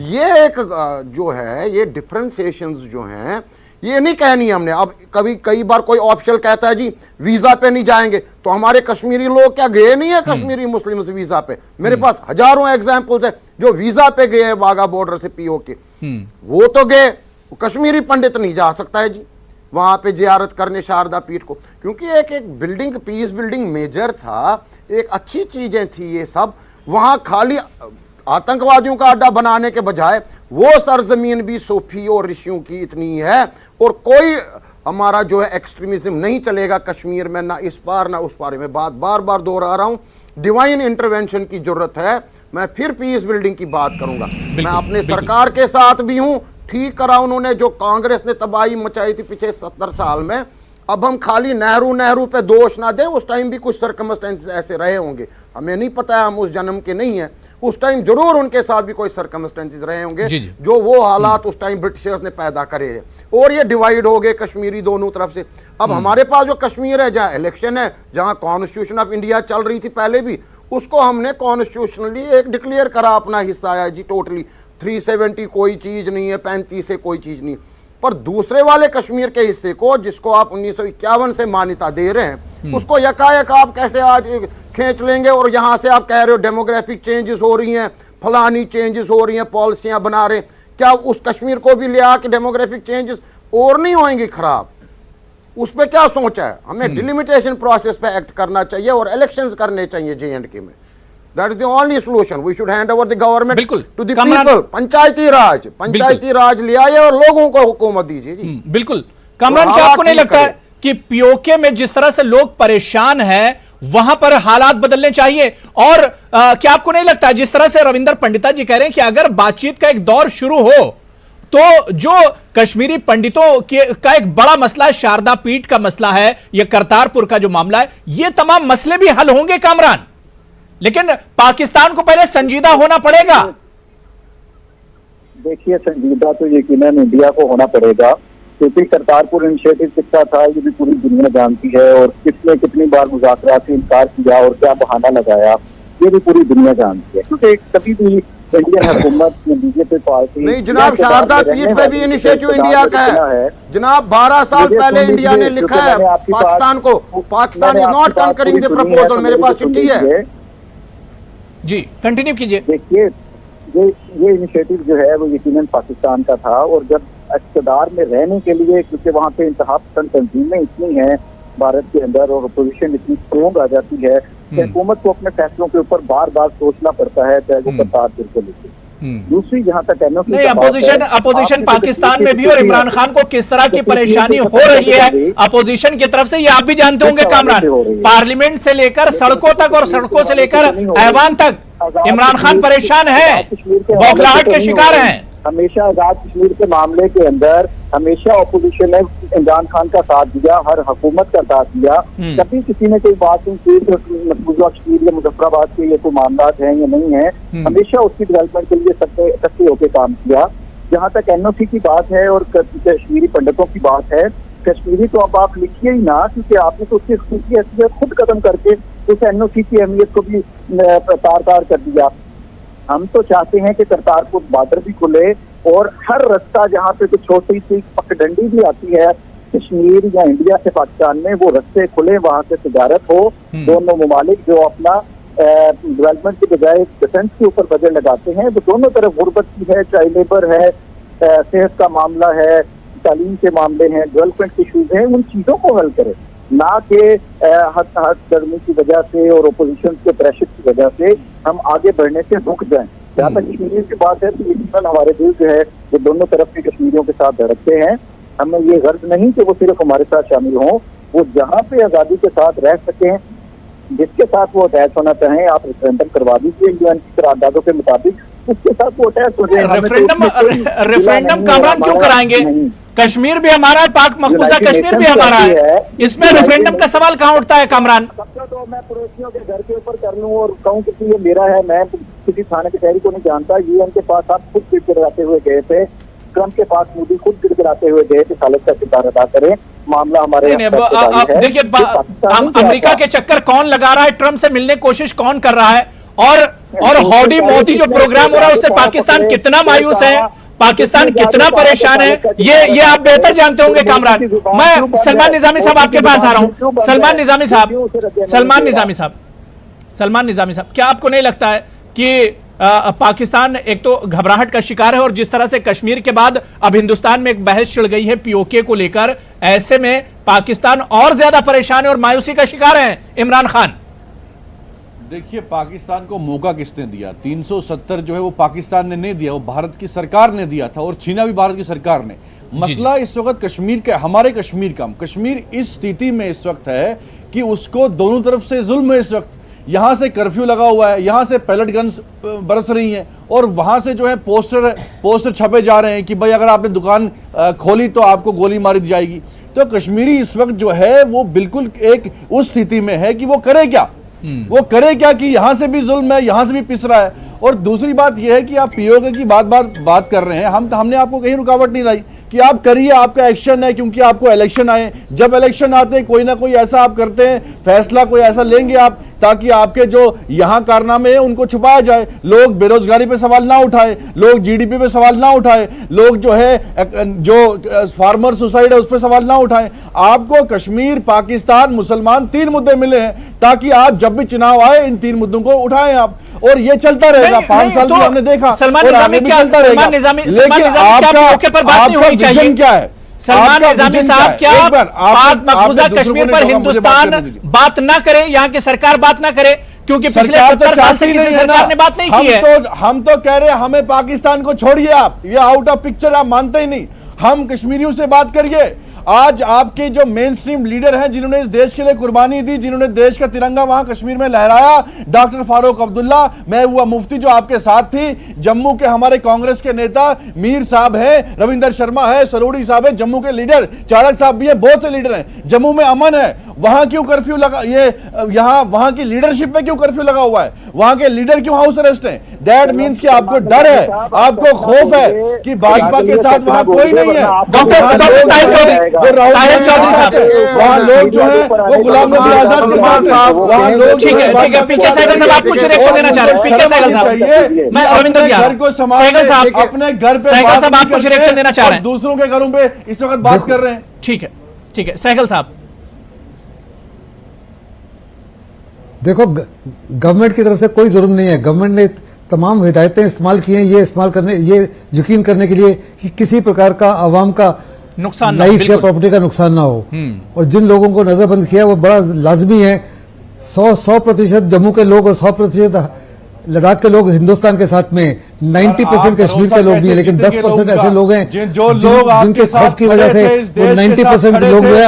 ये एक जो है, ये डिफरेंशिएशंस जो हैं, ये नहीं कहनी है हमने। अब कई बार कोई ऑफिशियल कहता है जी वीजा पे नहीं जाएंगे, तो हमारे कश्मीरी लोग क्या गए नहीं है कश्मीरी मुस्लिम वीजा पे? मेरे पास हजारों एग्जांपल्स है जो वीजा पे गए हैं वाघा बॉर्डर से पीओके, वो तो गए, कश्मीरी पंडित नहीं जा सकता है जी वहां पे जियारत करने शारदा पीठ को, क्योंकि एक बिल्डिंग, पीस बिल्डिंग मेजर था, एक अच्छी चीजें थी ये सब। वहां खाली आतंकवादियों का अड्डा बनाने के बजाय वो सरजमीन भी सूफी और ऋषियों की इतनी है, और कोई हमारा जो है एक्सट्रीमिज्म नहीं चलेगा कश्मीर में, ना इस पार ना उस पार में। बात बार बार दोहरा रहा हूं, डिवाइन इंटरवेंशन की जरूरत है। मैं फिर पीस बिल्डिंग की बात करूंगा। मैं अपने सरकार के साथ भी हूं, ठीक करा उन्होंने जो कांग्रेस ने तबाही मचाई थी पिछले 70 साल में। अब हम खाली नेहरू पे दोष ना दें, उस टाइम भी कुछ सर्कमस्टेंसेस ऐसे रहे होंगे, हमें नहीं पता है, हम उस जन्म के नहीं हैं। उस टाइम जरूर उनके साथ भी कोई सर्कमस्टेंसेस रहे होंगे जो वो हालात उस टाइम ब्रिटिशर्स ने पैदा करे हैं, और ये डिवाइड हो गए कश्मीरी दोनों तरफ से। अब हमारे पास जो कश्मीर है, जहाँ इलेक्शन है, जहाँ कॉन्स्टिट्यूशन ऑफ इंडिया चल रही थी पहले भी, उसको हमने कॉन्स्टिट्यूशनली एक डिक्लेयर करा अपना हिस्सा है जी टोटली। 370 कोई चीज नहीं है, 35 से कोई चीज नहीं। पर दूसरे वाले कश्मीर के हिस्से को, जिसको आप 1951 से मान्यता दे रहे हैं, उसको यकायक आप कैसे आज खींच लेंगे? और यहां से आप कह रहे हो डेमोग्राफिक चेंजेस हो रही हैं, फलानी चेंजेस हो रही हैं, पॉलिसियां बना रहे हैं। क्या उस कश्मीर को भी ले आके डेमोग्राफिक चेंजेस और नहीं होंगी खराब? उस पर क्या सोचा है? हमें डिलिमिटेशन प्रोसेस पे एक्ट करना चाहिए और इलेक्शंस करने चाहिए J&K में। That is the only solution. We should hand over the government to the people. पंचायती राज ले आइए और लोगों को हुकूमत दीजिए जी। बिल्कुल। कामरान, क्या आपको नहीं लगता है कि पीओके में जिस तरह से लोग परेशान हैं, वहां पर हालात बदलने चाहिए? और क्या आपको नहीं लगता है, जिस तरह से रविंदर पंडिता जी कह रहे हैं कि अगर बातचीत का एक दौर शुरू हो तो जो कश्मीरी पंडितों का एक बड़ा मसला है, शारदा पीठ का मसला है, यह करतारपुर का जो मामला है, ये तमाम मसले भी हल होंगे कामरान, लेकिन पाकिस्तान को पहले संजीदा होना पड़ेगा। देखिए, संजीदा तो यकीनन इंडिया को होना पड़ेगा, क्योंकि करतारपुर इनिशिएटिव कितना था ये भी पूरी दुनिया जानती है, और किसने कितनी बार मुज़ाकरात से इनकार किया और क्या बहाना लगाया ये भी पूरी दुनिया जानती है। क्योंकि कभी भी इंडियन हुकूमत बीजेपी पार्टी नहीं जनाब, शारदा पीठ पे भी इनिशिएटिव इंडिया का है जनाब। 12 साल पहले इंडिया ने लिखा है पाकिस्तान को, Pakistan is not concurring the proposal. मेरे पास चिट्ठी है जी, कंटिन्यू कीजिए। देखिए, ये इनिशिएटिव जो है वो यकीनन पाकिस्तान का था, और जब इक़्तिदार में रहने के लिए, क्योंकि वहाँ पे इंतहा पसंद तंजीमें इतनी हैं भारत के अंदर और अपोजिशन इतनी स्ट्रोंग आ जाती है कि हुकूमत को अपने फैसलों के ऊपर बार बार सोचना पड़ता है, चाहे वो करतारपुर को लेकर। दूसरी जहां तक नहीं, अपोजिशन पाकिस्तान में भी, और इमरान खान को किस तरह की परेशानी हो रही है अपोजिशन की तरफ से, ये आप भी जानते होंगे कामरान। पार्लियामेंट से लेकर सड़कों तक और सड़कों से लेकर ऐवान तक इमरान खान परेशान है, बौखलाहट के शिकार हैं। हमेशा आजाद कश्मीर के मामले के अंदर हमेशा अपोजिशन ने इमरान खान का साथ दिया, हर हुकूमत का साथ दिया। कभी किसी ने कोई बात नहीं की तो मकबूजा कश्मीर या मुजफ्फराबाद के ये कोई मामला हैं या नहीं है, हमेशा उसकी डेवलपमेंट के लिए सक्रिय होकर काम किया। जहाँ तक NOC की बात है और कश्मीरी पंडितों की बात है, कश्मीरी तो अब आप लिखिए ही ना, क्योंकि आपने तो उसकी खुद हैसियत खुद खत्म करके उस NOC की अहमियत को भी तार कर दिया। हम तो चाहते हैं कि करतारपुर बॉर्डर भी खुले, और हर रास्ता जहाँ पे कुछ छोटी सी पगडंडी भी आती है कश्मीर या इंडिया से पाकिस्तान में, वो रास्ते खुले, वहाँ से तजारत हो। दोनों ममालिक जो अपना डेवलपमेंट के बजाय डिफेंस के ऊपर बजट लगाते हैं, वो दोनों तरफ गुर्बत की है, चाइल्ड लेबर है, सेहत का मामला है, तालीम के मामले हैं, डेवलपमेंट इशूज हैं, उन चीज़ों को हल करे, ना कि हद गर्मी की वजह से और अपोजिशन के प्रेशर की वजह से हम आगे बढ़ने से रुक जाएं। जहाँ तक कश्मीर की बात है तो यकीनन हमारे दिल जो है वो दोनों तरफ के कश्मीरियों के साथ धड़कते हैं। हमें ये गर्ज नहीं कि वो सिर्फ हमारे साथ शामिल हों, वो जहाँ पे आज़ादी के साथ रह सकें, जिसके साथ वो अटैच होना चाहें, आप रेफरेंडम करवा दीजिए UN की करारदादों के मुताबिक, उसके साथ वो अटैच हो जाए। रेफरेंडम कामरान क्यों कराएंगे? कश्मीर भी हमारा है, पाक मकबूजा कश्मीर भी हमारा है, इसमें रेफरेंडम का सवाल कहाँ उठता है कामरान? तो मैं पड़ोसियों के घर के ऊपर कर लूं और कहूं कि ये मेरा है, मैं किसी थाने कचहरी को नहीं जानता। यूएन के पास आप खुद गिड़गिड़ाते हुए गए थे, ट्रंप के पास मोदी खुद गिड़गिड़ाते हुए गए थे सालत का किरदार अदा करें। मामला हमारे देखिए, अमेरिका के चक्कर कौन लगा रहा है, ट्रंप से मिलने की कोशिश कौन कर रहा है, और हौडी मोदी जो प्रोग्राम हो रहा है उससे पाकिस्तान कितना मायूस है, पाकिस्तान कितना परेशान है, ये आप बेहतर जानते होंगे कामरान। मैं सलमान निजामी साहब आपके पास आ रहा हूं। सलमान निजामी साहब, क्या आपको नहीं लगता है कि पाकिस्तान एक तो घबराहट का शिकार है, और जिस तरह से कश्मीर के बाद अब हिंदुस्तान में एक बहस छिड़ गई है पीओके को लेकर, ऐसे में पाकिस्तान और ज्यादा परेशान है और मायूसी का शिकार है इमरान खान? देखिए, पाकिस्तान को मौका किसने दिया? 370 जो है वो पाकिस्तान ने नहीं दिया, वो भारत की सरकार ने दिया था, और छीना भी भारत की सरकार ने। मसला इस वक्त कश्मीर का, हमारे कश्मीर का, कश्मीर इस स्थिति में इस वक्त है कि उसको दोनों तरफ से जुल्म है। इस वक्त यहां से कर्फ्यू लगा हुआ है, यहां से पैलेट गन्स बरस रही हैं, और वहां से जो है पोस्टर छपे जा रहे हैं कि भाई अगर आपने दुकान खोली तो आपको गोली मारी जाएगी। तो कश्मीरी इस वक्त जो है वो बिल्कुल एक उस स्थिति में है कि वो करे क्या, कि यहां से भी जुल्म है, यहां से भी पिस रहा है। और दूसरी बात यह है कि आप पीओके की बात कर रहे हैं, हमने आपको कहीं रुकावट नहीं लाई कि आप करिए, आपका एक्शन है, क्योंकि आपको इलेक्शन आए। जब इलेक्शन आते हैं कोई ना कोई ऐसा आप करते हैं, फैसला कोई ऐसा लेंगे आप, ताकि आपके जो यहां कारनामे हैं उनको छुपाया जाए, लोग बेरोजगारी पे सवाल ना उठाए, लोग जीडीपी पे सवाल ना उठाए, लोग जो है जो फार्मर सुसाइड है उस पर सवाल ना उठाए। आपको कश्मीर, पाकिस्तान, मुसलमान 3 मुद्दे मिले हैं, ताकि आप जब भी चुनाव आए इन 3 मुद्दों को उठाएं आप, और ये चलता रहेगा। 5 साल भी हमने देखा। सलमान निजामी क्या पर बात नहीं होनी चाहिए? क्या है सलमान निजामी साहब, क्या पाक मकबूजा कश्मीर पर हिंदुस्तान बात ना करे, यहाँ की सरकार बात ना करे, क्योंकि पिछले 70 साल से किसी सरकार ने बात नहीं की है। हम तो कह रहे हैं हमें पाकिस्तान को छोड़िए आप, ये आउट ऑफ पिक्चर, आप मानते ही नहीं। हम कश्मीरियों से बात करिए। आज आपके जो मेन स्ट्रीम लीडर हैं, जिन्होंने इस देश के लिए कुर्बानी दी, जिन्होंने देश का तिरंगा वहां कश्मीर में लहराया, डॉक्टर फारूक अब्दुल्ला, महबूबा मुफ्ती जो आपके साथ थी, जम्मू के हमारे कांग्रेस के नेता मीर साहब हैं, रविंदर शर्मा है, सरोड़ी साहब है, जम्मू के लीडर, चाड़क साहब भी है, बहुत से लीडर हैं। जम्मू में अमन है, वहां क्यों कर्फ्यू लगा? ये यहां वहां की लीडरशिप पे क्यों कर्फ्यू लगा हुआ है? वहां के लीडर क्यों हाउस अरेस्ट हैं? दैट मींस कि आपको डर है, आपको खौफ है कि भाजपा के साथ वहां कोई नहीं है। डॉक्टर ताहिर चौधरी साहब, वहां लोग जो है वो गुलाम नबी आजाद के साथ, वहां लोग ठीक है। पीके सहगल साहब, आप कुछ रिएक्शन देना चाह रहे हैं? पीके सहगल साहब, मैं रविंदर घर को सहगल साहब, अपने घर पे सहगल साहब, आप कुछ रिएक्शन देना चाह रहे हैं? दूसरों के घरों पे इस वक्त बात कर रहे हैं। ठीक है सहगल साहब। देखो, गवर्नमेंट की तरफ से कोई जुर्म नहीं है। गवर्नमेंट ने तमाम हिदायतें इस्तेमाल की हैं ये यकीन करने के लिए कि किसी प्रकार का आवाम का नुकसान, लाइफ या प्रॉपर्टी का नुकसान ना हो। और जिन लोगों को नजरबंद किया वो बड़ा लाजमी है। 100% जम्मू के लोग और 100% लद्दाख के लोग हिंदुस्तान के साथ में, 90% कश्मीर के लोग भी हैं, लेकिन 10% ऐसे लोग हैं जिनके खौफ की वजह से वो 90% लोग जो है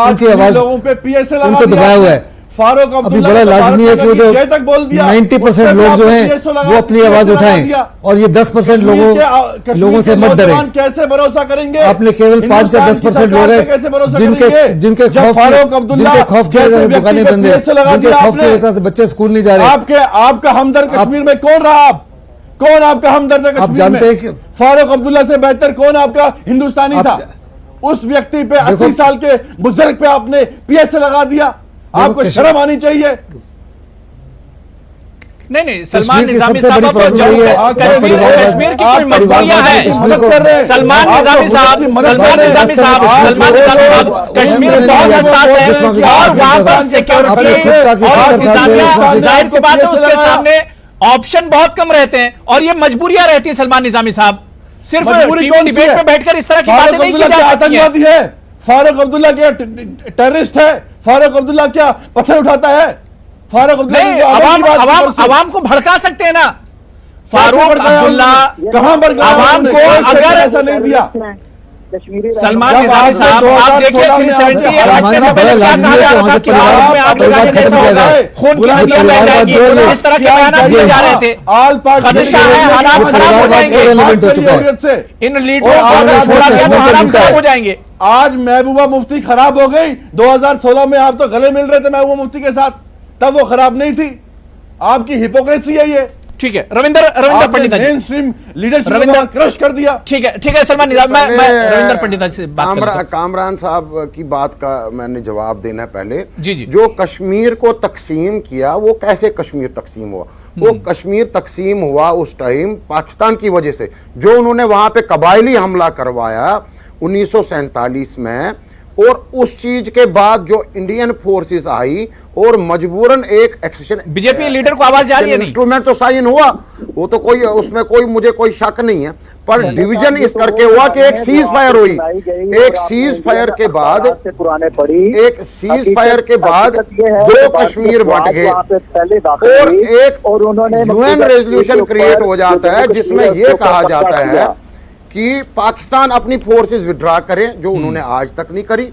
उनकी आवाज उनको दबाया हुआ है। फारूक अभी बड़ा लाजमी है कि वो जो 90% लोग जो हैं वो अपनी आवाज उठाएं, और ये 10% लोगों से मत डरें। कैसे भरोसा करेंगे? आपने केवल 5 या 10% लोग हैं जिनके खौफ की वजह से दुकानें बंद है, जिनके खौफ की वजह से बच्चे स्कूल नहीं जा रहे। आपका हमदर्द कश्मीर में कौन रहा? कौन आपका हमदर्द है? आप जानते हैं कि फारूक अब्दुल्ला से बेहतर कौन आपका हिंदुस्तानी था? उस व्यक्ति पे 80 साल के बुजुर्ग पे आपने पीएस लगा दिया। आपको शर्म आनी चाहिए। नहीं, सलमान निजामी साहब, कश्मीर की कोई मजबूरियां हैं। सलमान निजामी साहब, कश्मीर बहुत हसास है, और वहां पर सिक्योरिटी और इंतजामिया, जाहिर सी बात है उसके सामने ऑप्शन बहुत कम रहते हैं, और ये मजबूरियां रहती है। सलमान निजामी साहब, सिर्फ टीवी डिबेट में बैठकर इस तरह की बातें नहीं की जा सकती है। फारूक अब्दुल्ला क्या टेररिस्ट है? फारूक अब्दुल्ला क्या पत्थर उठाता है? फारूक अब्दुल्ला आवाम को भड़का सकते हैं ना। फारूक अब्दुल्ला कहां भड़का? आवाम को अगर ऐसा नहीं दिया। सलमान निजामी साहब, आप देखिए 370 खून की नदियां बह जाएंगी, इस तरह के बयान दिए जा रहे थे। खदशा है हालात खराब हो जाएंगे, इन लीडरों को हालात खराब हो जाएंगे। आज महबूबा मुफ्ती खराब हो गई। 2016 में आप तो गले मिल रहे थे महबूबा मुफ्ती के साथ, तब वो खराब नहीं थी। आपकी हिपोक्रेसी है ये। ठीक है, Ravinder Pandit ji, mainstream leadership Ravinder crush कर दिया। ठीक है सलमान निजाम, मैं रविंदर पंडित से बात करता हूं। कामरान साहब की बात का मैंने जवाब देना है पहले। जी। जो कश्मीर को तकसीम किया, वो कैसे कश्मीर तकसीम हुआ? वो कश्मीर तकसीम हुआ उस टाइम पाकिस्तान की वजह से, जो उन्होंने वहां पे कबायली हमला करवाया 1947 में, और उस चीज के बाद जो इंडियन फोर्सेस आई और मजबूरन एक एक्सेशन, बीजेपी लीडर को आवाज जा रही है नहीं? इंस्ट्रूमेंट तो साइन हुआ, वो तो कोई उसमें मुझे कोई शक नहीं है, पर डिवीजन इस करके हुआ कि एक सीज फायर हुई, एक सीज फायर के बाद दो कश्मीर बट गए और एक यूएन रेजोल्यूशन क्रिएट हो जाता है जिसमें यह कहा जाता है कि पाकिस्तान अपनी फोर्सेस विड्रॉ करें, जो उन्होंने आज तक नहीं करी,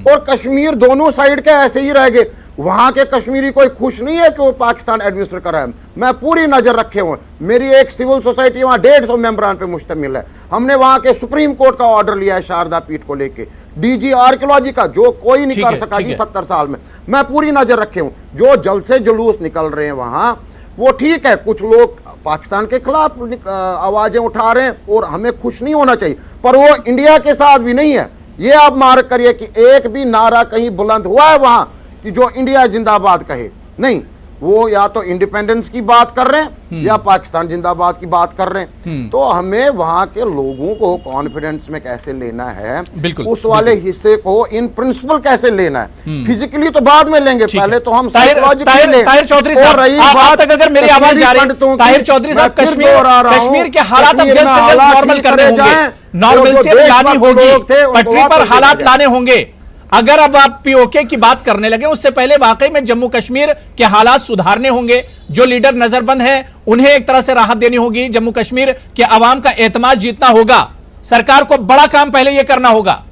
और कश्मीर दोनों साइड के ऐसे ही रह गए। वहां के कश्मीरी कोई खुश नहीं है कि वो पाकिस्तान एडमिनिस्टर कर रहा है। मैं पूरी नजर रखे हुए, मेरी एक सिविल सोसाइटी वहां 150 मेंबरान पे मुश्तमिल है। हमने वहां के सुप्रीम कोर्ट का ऑर्डर लिया है शारदा पीठ को लेके, डीजी आर्कियोलॉजी का, जो कोई नहीं कर सका जी 70 साल में। मैं पूरी नजर रखे हूं, जो जल से जुलूस निकल रहे हैं वहां, वो ठीक है, कुछ लोग पाकिस्तान के खिलाफ आवाजें उठा रहे हैं और हमें खुश नहीं होना चाहिए, पर वो इंडिया के साथ भी नहीं है। ये आप मार्क करिए कि एक भी नारा कहीं बुलंद हुआ है वहां कि जो इंडिया जिंदाबाद कहे, नहीं। वो या तो इंडिपेंडेंस की बात कर रहे हैं या पाकिस्तान जिंदाबाद की बात कर रहे हैं। तो हमें वहां के लोगों को कॉन्फिडेंस में कैसे लेना है, उस वाले हिस्से को इन प्रिंसिपल कैसे लेना है, फिजिकली तो बाद में लेंगे, पहले तो हम ताहिर चौधरी साहब, आप तक अगर मेरी आवाज जा रही है, ताहिर चौधरी साहब, कश्मीर के हालात अब जल्द से जल्द नॉर्मल करने होंगे, नॉर्मलसी लानी होगी, पटरी पर हालात लाने होंगे। अगर अब आप पीओके की बात करने लगे, उससे पहले वाकई में जम्मू कश्मीर के हालात सुधारने होंगे। जो लीडर नजरबंद हैं उन्हें एक तरह से राहत देनी होगी, जम्मू कश्मीर के अवाम का एतमाद जीतना होगा। सरकार को बड़ा काम पहले यह करना होगा।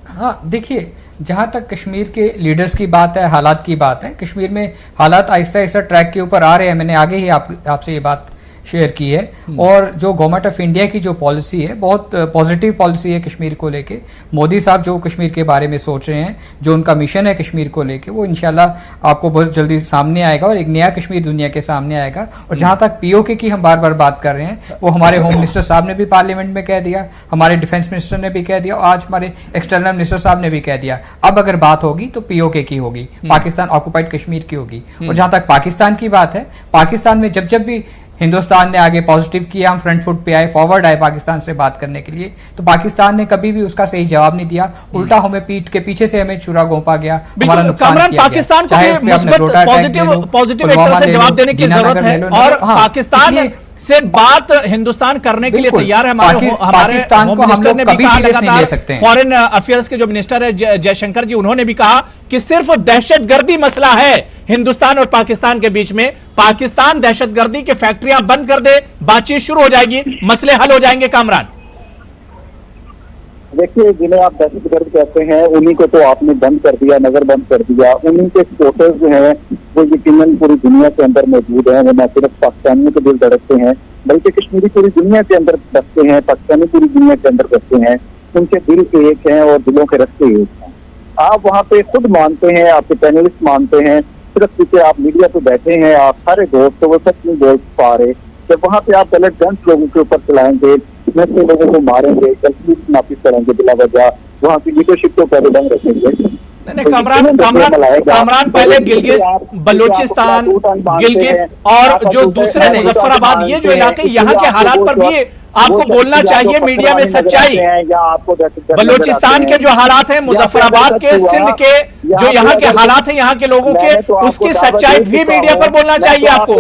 हाँ, देखिए, जहां तक कश्मीर के लीडर्स की बात है, हालात की बात है, कश्मीर में हालात आहिस्ता आहिस्ता ट्रैक के ऊपर आ रहे हैं। मैंने आगे ही आपसे ये बात शेयर की है। और जो गवर्नमेंट ऑफ इंडिया की जो पॉलिसी है, बहुत पॉजिटिव पॉलिसी है कश्मीर को लेके। मोदी साहब जो कश्मीर के बारे में सोच रहे हैं, जो उनका मिशन है कश्मीर को लेके, वो इंशाल्लाह आपको बहुत जल्दी सामने आएगा और एक नया कश्मीर दुनिया के सामने आएगा। और जहां तक पीओके की हम बार बार बात कर रहे हैं, वो हमारे होम मिनिस्टर साहब ने भी पार्लियामेंट में कह दिया, हमारे डिफेंस मिनिस्टर ने भी कह दिया, और आज हमारे एक्सटर्नल मिनिस्टर साहब ने भी कह दिया। अब अगर बात होगी तो पीओके की होगी, पाकिस्तान ऑक्युपाइड कश्मीर की होगी। और जहां तक पाकिस्तान की बात है, पाकिस्तान में जब भी हिंदुस्तान ने आगे पॉजिटिव किया, हम फ्रंट फुट पे आए, फॉरवर्ड आए पाकिस्तान से बात करने के लिए, तो पाकिस्तान ने कभी भी उसका सही जवाब नहीं दिया। उल्टा हमें पीठ के पीछे से हमें छुरा घोंपा गया, हमारा नुकसान किया गया। पाकिस्तान को पॉजिटिव एक तरह से जवाब देने की जरूरत है, और पाकिस्तान से बात हिंदुस्तान करने के लिए तैयार है। हमारे पाकिस्तान को हम लोग कभी सीरियस नहीं ले सकते। फॉरेन अफेयर्स के जो मिनिस्टर है जयशंकर जी, उन्होंने भी कहा कि सिर्फ दहशतगर्दी मसला है हिंदुस्तान और पाकिस्तान के बीच में। पाकिस्तान दहशतगर्दी की फैक्ट्रियां बंद कर दे, बातचीत शुरू हो जाएगी, मसले हल हो जाएंगे। कामरान, देखिए, जिन्हें आप दहशतगर्द कहते हैं उन्हीं को तो आपने बंद कर दिया, नजर बंद कर दिया। उन्हीं के सपोर्टर्स जो हैं वो यकीनन पूरी दुनिया के अंदर मौजूद हैं। वो न सिर्फ पाकिस्तानियों के दिल धड़कते हैं, बल्कि कश्मीरी पूरी दुनिया के अंदर बसते हैं, पाकिस्तानी पूरी दुनिया के अंदर बसते हैं। उनके दिल एक हैं और दिलों के रास्ते एक हैं। आप वहाँ पे खुद मानते हैं, आपके पैनलिस्ट मानते हैं, सिर्फ क्योंकि आप मीडिया पे बैठे हैं, आप सारे दोस्त, तो वो सच नहीं बोल पा रहे। जब वहाँ पे आप गलत गन्स लोगों के ऊपर चलाएंगे, नशे लोगों को मारेंगे, कश्मीर नापिस करेंगे बिला वजह, वहाँ की लीडरशिप को पहले बंद रखेंगे। कामरान पहले गिलगित बलूचिस्तान, गिलगित और जो दूसरे मुजफ्फराबाद, ये जो इलाके, यहाँ के हालात पर भी आपको बोलना चाहिए मीडिया में सच्चाई। बलूचिस्तान के जो हालात हैं, मुजफ्फराबाद के, सिंध के जो यहाँ के हालात हैं, यहाँ के लोगों के, उसकी सच्चाई भी मीडिया पर बोलना चाहिए आपको।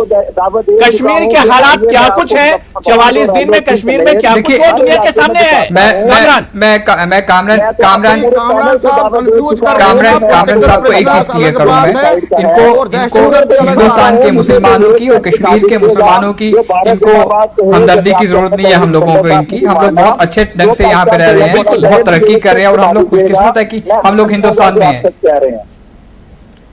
कश्मीर के हालात क्या कुछ है 44 दिन में, कश्मीर में क्या कुछ हो दुनिया के सामने है। मैं कामरान साहब को एक चीज क्लियर करूं, मैं इनको हिंदुस्तान के मुसलमानों की और कश्मीर के मुसलमानों की इनको हमदर्दी की जरूरत नहीं है। हम लोगों को इनकी, हम लोग बहुत अच्छे ढंग से यहाँ पे रह रहे हैं, बहुत तरक्की कर रहे हैं, और हम लोग खुशकिस्मत है कि हम लोग हिंदुस्तान में हैं।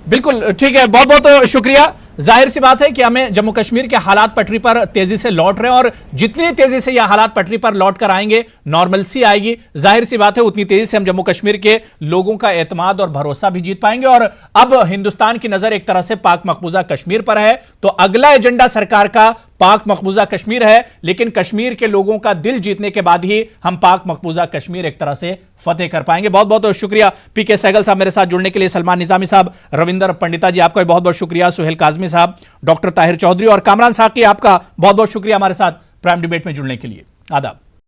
बिल्कुल ठीक है, बहुत बहुत शुक्रिया। जाहिर सी बात है कि हमें जम्मू कश्मीर के हालात पटरी पर तेजी से लौट रहे हैं और जितनी तेजी से यह हालात पटरी पर लौट कर आएंगे, नॉर्मलसी आएगी, जाहिर सी बात है उतनी तेजी से हम जम्मू कश्मीर के लोगों का एतमाद और भरोसा भी जीत पाएंगे। और अब हिंदुस्तान की नजर एक तरह से पाक मकबूजा कश्मीर पर है, तो अगला एजेंडा सरकार का पाक मकबूजा कश्मीर है, लेकिन कश्मीर के लोगों का दिल जीतने के बाद ही हम पाक मकबूजा कश्मीर एक तरह से फतेह कर पाएंगे। बहुत बहुत शुक्रिया पीके सहगल साहब मेरे साथ जुड़ने के लिए, सलमान निजामी साहब, रविंदर पंडिता जी आपका भी बहुत बहुत शुक्रिया, सुहेल काजमी साहब, डॉक्टर ताहिर चौधरी और कामरान साकी आपका बहुत बहुत शुक्रिया हमारे साथ प्राइम डिबेट में जुड़ने के लिए। आदाब।